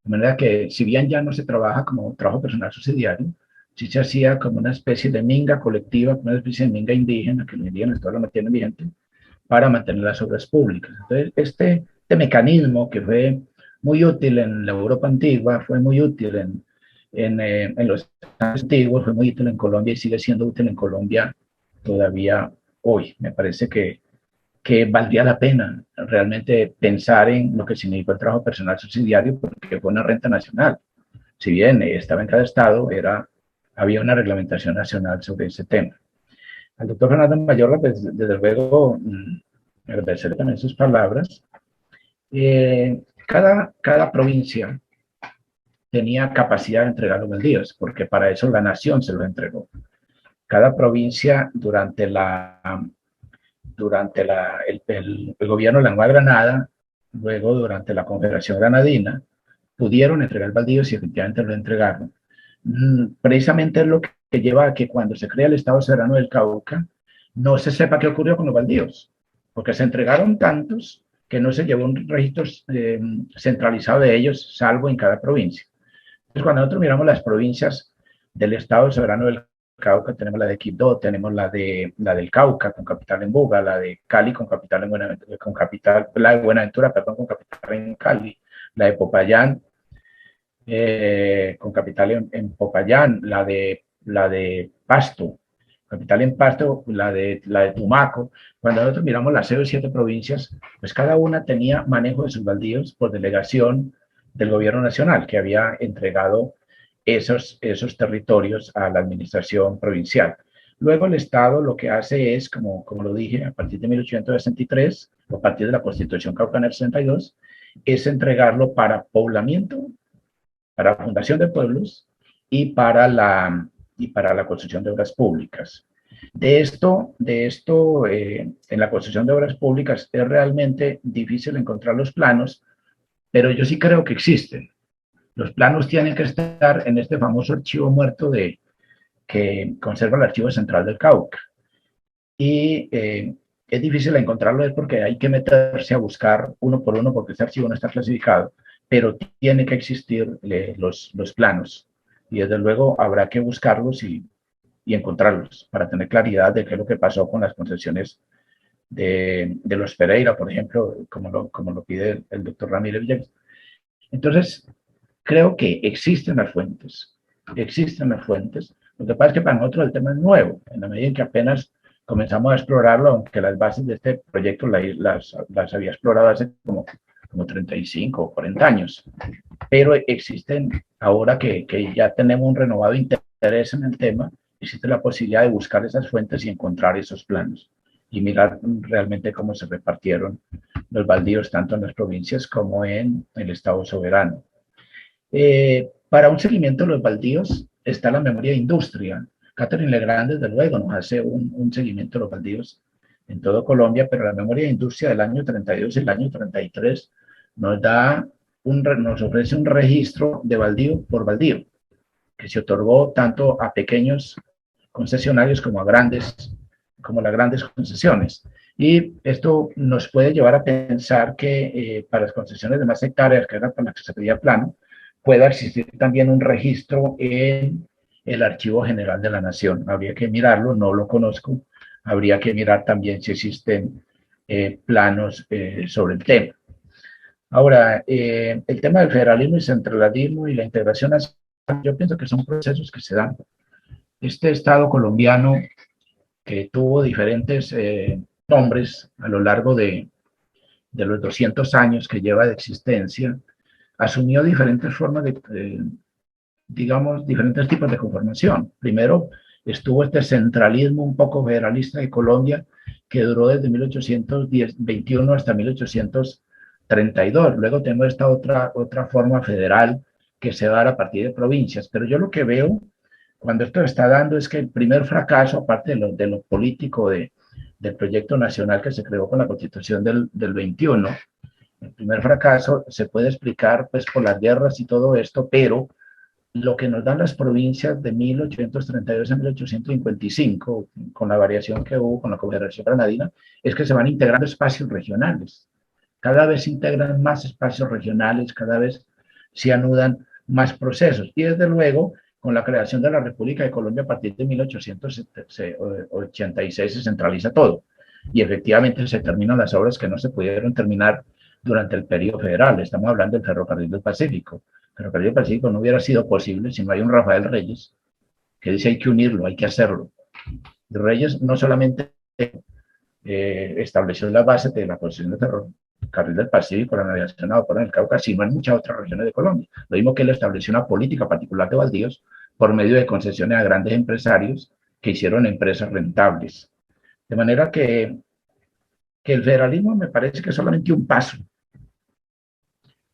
De manera que, si bien ya no se trabaja como trabajo personal subsidiario, sí se hacía como una especie de minga colectiva, como una especie de minga indígena, que los indígenas todavía lo mantienen vigente, para mantener las obras públicas. Entonces, este mecanismo que fue muy útil en la Europa antigua, fue muy útil en los antiguos, fue muy útil en Colombia y sigue siendo útil en Colombia todavía hoy. Me parece que valdría la pena realmente pensar en lo que significó el trabajo personal subsidiario, porque fue una renta nacional. Si bien estaba en cada estado, había una reglamentación nacional sobre ese tema. Al doctor Fernando Mayorga, pues, desde luego, agradecerle también sus palabras. Cada provincia tenía capacidad de entregar los baldíos, porque para eso la nación se los entregó. Cada provincia durante el gobierno de la Nueva Granada, luego durante la Confederación Granadina, pudieron entregar baldíos y efectivamente lo entregaron. Precisamente es lo que lleva a que cuando se crea el Estado Soberano del Cauca, no se sepa qué ocurrió con los baldíos, porque se entregaron tantos que no se llevó un registro centralizado de ellos, salvo en cada provincia. Entonces, cuando nosotros miramos las provincias del Estado Soberano del Cauca, tenemos la de Quibdó, tenemos la del Cauca con capital en Buga, la de Cali con capital en Buenaventura, la de Buenaventura, perdón, con capital en Cali, la de Popayán con capital en Popayán, la de Pasto, capital en Pasto, la de Tumaco. Cuando nosotros miramos las 6 o 7 provincias, pues cada una tenía manejo de sus baldíos por delegación del gobierno nacional, que había entregado esos territorios a la administración provincial. Luego el Estado lo que hace es, como lo dije, a partir de 1863, o a partir de la Constitución Caucana del 62, es entregarlo para poblamiento, para la fundación de pueblos y para la construcción de obras públicas. De esto en la construcción de obras públicas es realmente difícil encontrar los planos, pero yo sí creo que existen. Los planos tienen que estar en este famoso archivo muerto que conserva el Archivo Central del Cauca. Y es difícil encontrarlo porque hay que meterse a buscar uno por uno porque ese archivo no está clasificado, pero tiene que existir los planos. Y desde luego habrá que buscarlos y encontrarlos para tener claridad de qué es lo que pasó con las concesiones de los Pereira, por ejemplo, como lo pide el doctor Ramírez Villegas. Entonces, creo que existen las fuentes. Lo que pasa es que para nosotros el tema es nuevo, en la medida en que apenas comenzamos a explorarlo, aunque las bases de este proyecto las había explorado hace como 35 o 40 años. Pero existen, ahora que ya tenemos un renovado interés en el tema, existe la posibilidad de buscar esas fuentes y encontrar esos planos y mirar realmente cómo se repartieron los baldíos tanto en las provincias como en el Estado soberano. Para un seguimiento de los baldíos está la memoria de industria. Catherine Legrand, desde luego, nos hace un seguimiento de los baldíos en todo Colombia, pero la memoria de industria del año 32 y el año 33 nos ofrece un registro de baldío por baldío, que se otorgó tanto a pequeños concesionarios como las grandes concesiones. Y esto nos puede llevar a pensar que para las concesiones de más hectáreas, que era para las que se pedía plano, pueda existir también un registro en el Archivo General de la Nación. Habría que mirarlo, no lo conozco. Habría que mirar también si existen planos sobre el tema. Ahora, el tema del federalismo y centralismo y la integración nacional, yo pienso que son procesos que se dan. Este Estado colombiano, que tuvo diferentes nombres a lo largo de los 200 años que lleva de existencia, asumió diferentes formas diferentes tipos de conformación. Primero estuvo este centralismo un poco federalista de Colombia, que duró desde 1821 hasta 1832. Luego tenemos esta otra forma federal que se da a partir de provincias. Pero yo lo que veo cuando esto está dando es que el primer fracaso, aparte de lo político del proyecto nacional que se creó con la Constitución del 21, el primer fracaso se puede explicar pues por las guerras y todo esto, pero lo que nos dan las provincias de 1832 a 1855, con la variación que hubo con la Confederación Granadina, es que se van integrando espacios regionales. Cada vez se integran más espacios regionales, cada vez se anudan más procesos. Y desde luego, con la creación de la República de Colombia a partir de 1886 se centraliza todo. Y efectivamente se terminan las obras que no se pudieron terminar durante el periodo federal. Estamos hablando del Ferrocarril del Pacífico. El Ferrocarril del Pacífico no hubiera sido posible si no hay un Rafael Reyes que dice hay que unirlo, hay que hacerlo. Y Reyes no solamente estableció la base de la construcción del Ferrocarril del Pacífico, la navegación a vapor en el Cauca, sino en muchas otras regiones de Colombia. Lo mismo que él estableció una política particular de baldíos por medio de concesiones a grandes empresarios que hicieron empresas rentables. De manera que el federalismo me parece que es solamente un paso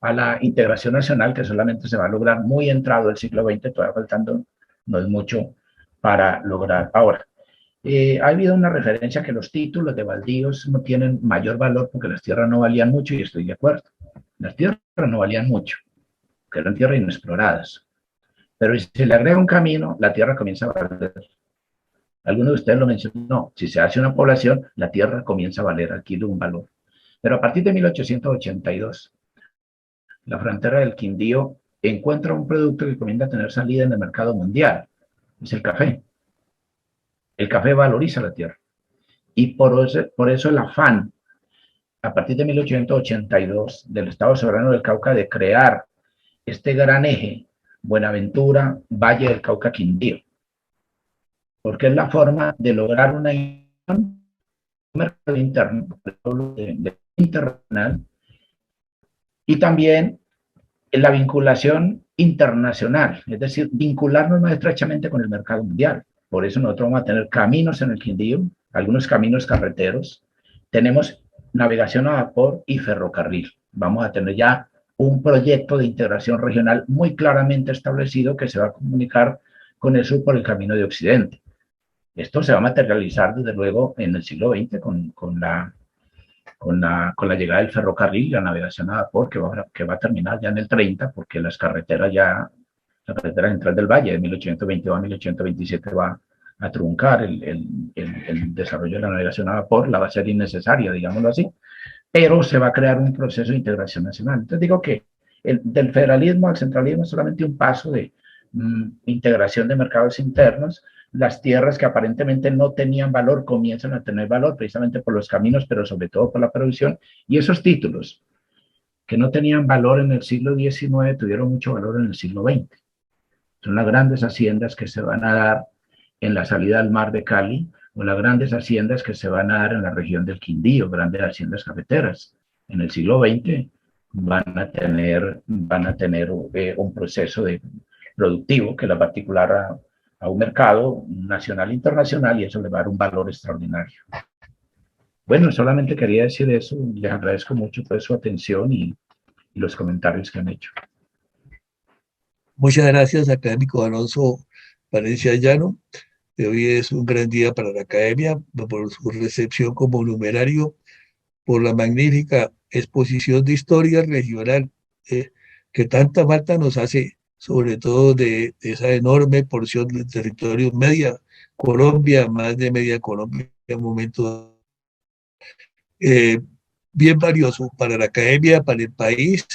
a la integración nacional, que solamente se va a lograr muy entrado el siglo XX, todavía faltando no es mucho para lograr. Ahora, ha habido una referencia que los títulos de baldíos no tienen mayor valor porque las tierras no valían mucho, y estoy de acuerdo. Las tierras no valían mucho, que eran tierras inexploradas. Pero si se le agrega un camino, la tierra comienza a valer. Algunos de ustedes lo mencionó, no, si se hace una población, la tierra comienza a valer, adquiere un valor. Pero a partir de 1882, la frontera del Quindío encuentra un producto que comienza a tener salida en el mercado mundial, es el café. El café valoriza la tierra. Y por eso el afán, a partir de 1882, del Estado Soberano del Cauca de crear este gran eje, Buenaventura, Valle del Cauca, Quindío. Porque es la forma de lograr una mercado interno, internacional, y también la vinculación internacional, es decir, vincularnos más estrechamente con el mercado mundial. Por eso nosotros vamos a tener caminos en el Quindío, algunos caminos carreteros, tenemos navegación a vapor y ferrocarril. Vamos a tener ya un proyecto de integración regional muy claramente establecido que se va a comunicar con el sur por el camino de Occidente. Esto se va a materializar desde luego en el siglo XX con la llegada del ferrocarril, la navegación a vapor, que va a terminar ya en el 30, porque la carretera central del Valle de 1822 a 1827 va a truncar el desarrollo de la navegación a vapor, la va a ser innecesaria, digámoslo así, pero se va a crear un proceso de integración nacional. Entonces digo que del federalismo al centralismo es solamente un paso de integración de mercados internos. Las tierras que aparentemente no tenían valor comienzan a tener valor precisamente por los caminos, pero sobre todo por la producción. Y esos títulos que no tenían valor en el siglo XIX tuvieron mucho valor en el siglo XX. Son las grandes haciendas que se van a dar en la salida al mar de Cali, o las grandes haciendas que se van a dar en la región del Quindío, grandes haciendas cafeteras. En el siglo XX van a tener un proceso productivo que la particular a un mercado nacional e internacional, y eso le va a dar un valor extraordinario. Bueno, solamente quería decir eso. Les agradezco mucho por su atención y los comentarios que han hecho. Muchas gracias, académico Alonso Valencia Llano. Hoy es un gran día para la academia, por su recepción como numerario, por la magnífica exposición de historia regional que tanta falta nos hace, sobre todo de esa enorme porción del territorio media Colombia, más de media Colombia en un momento bien valioso para la academia, para el país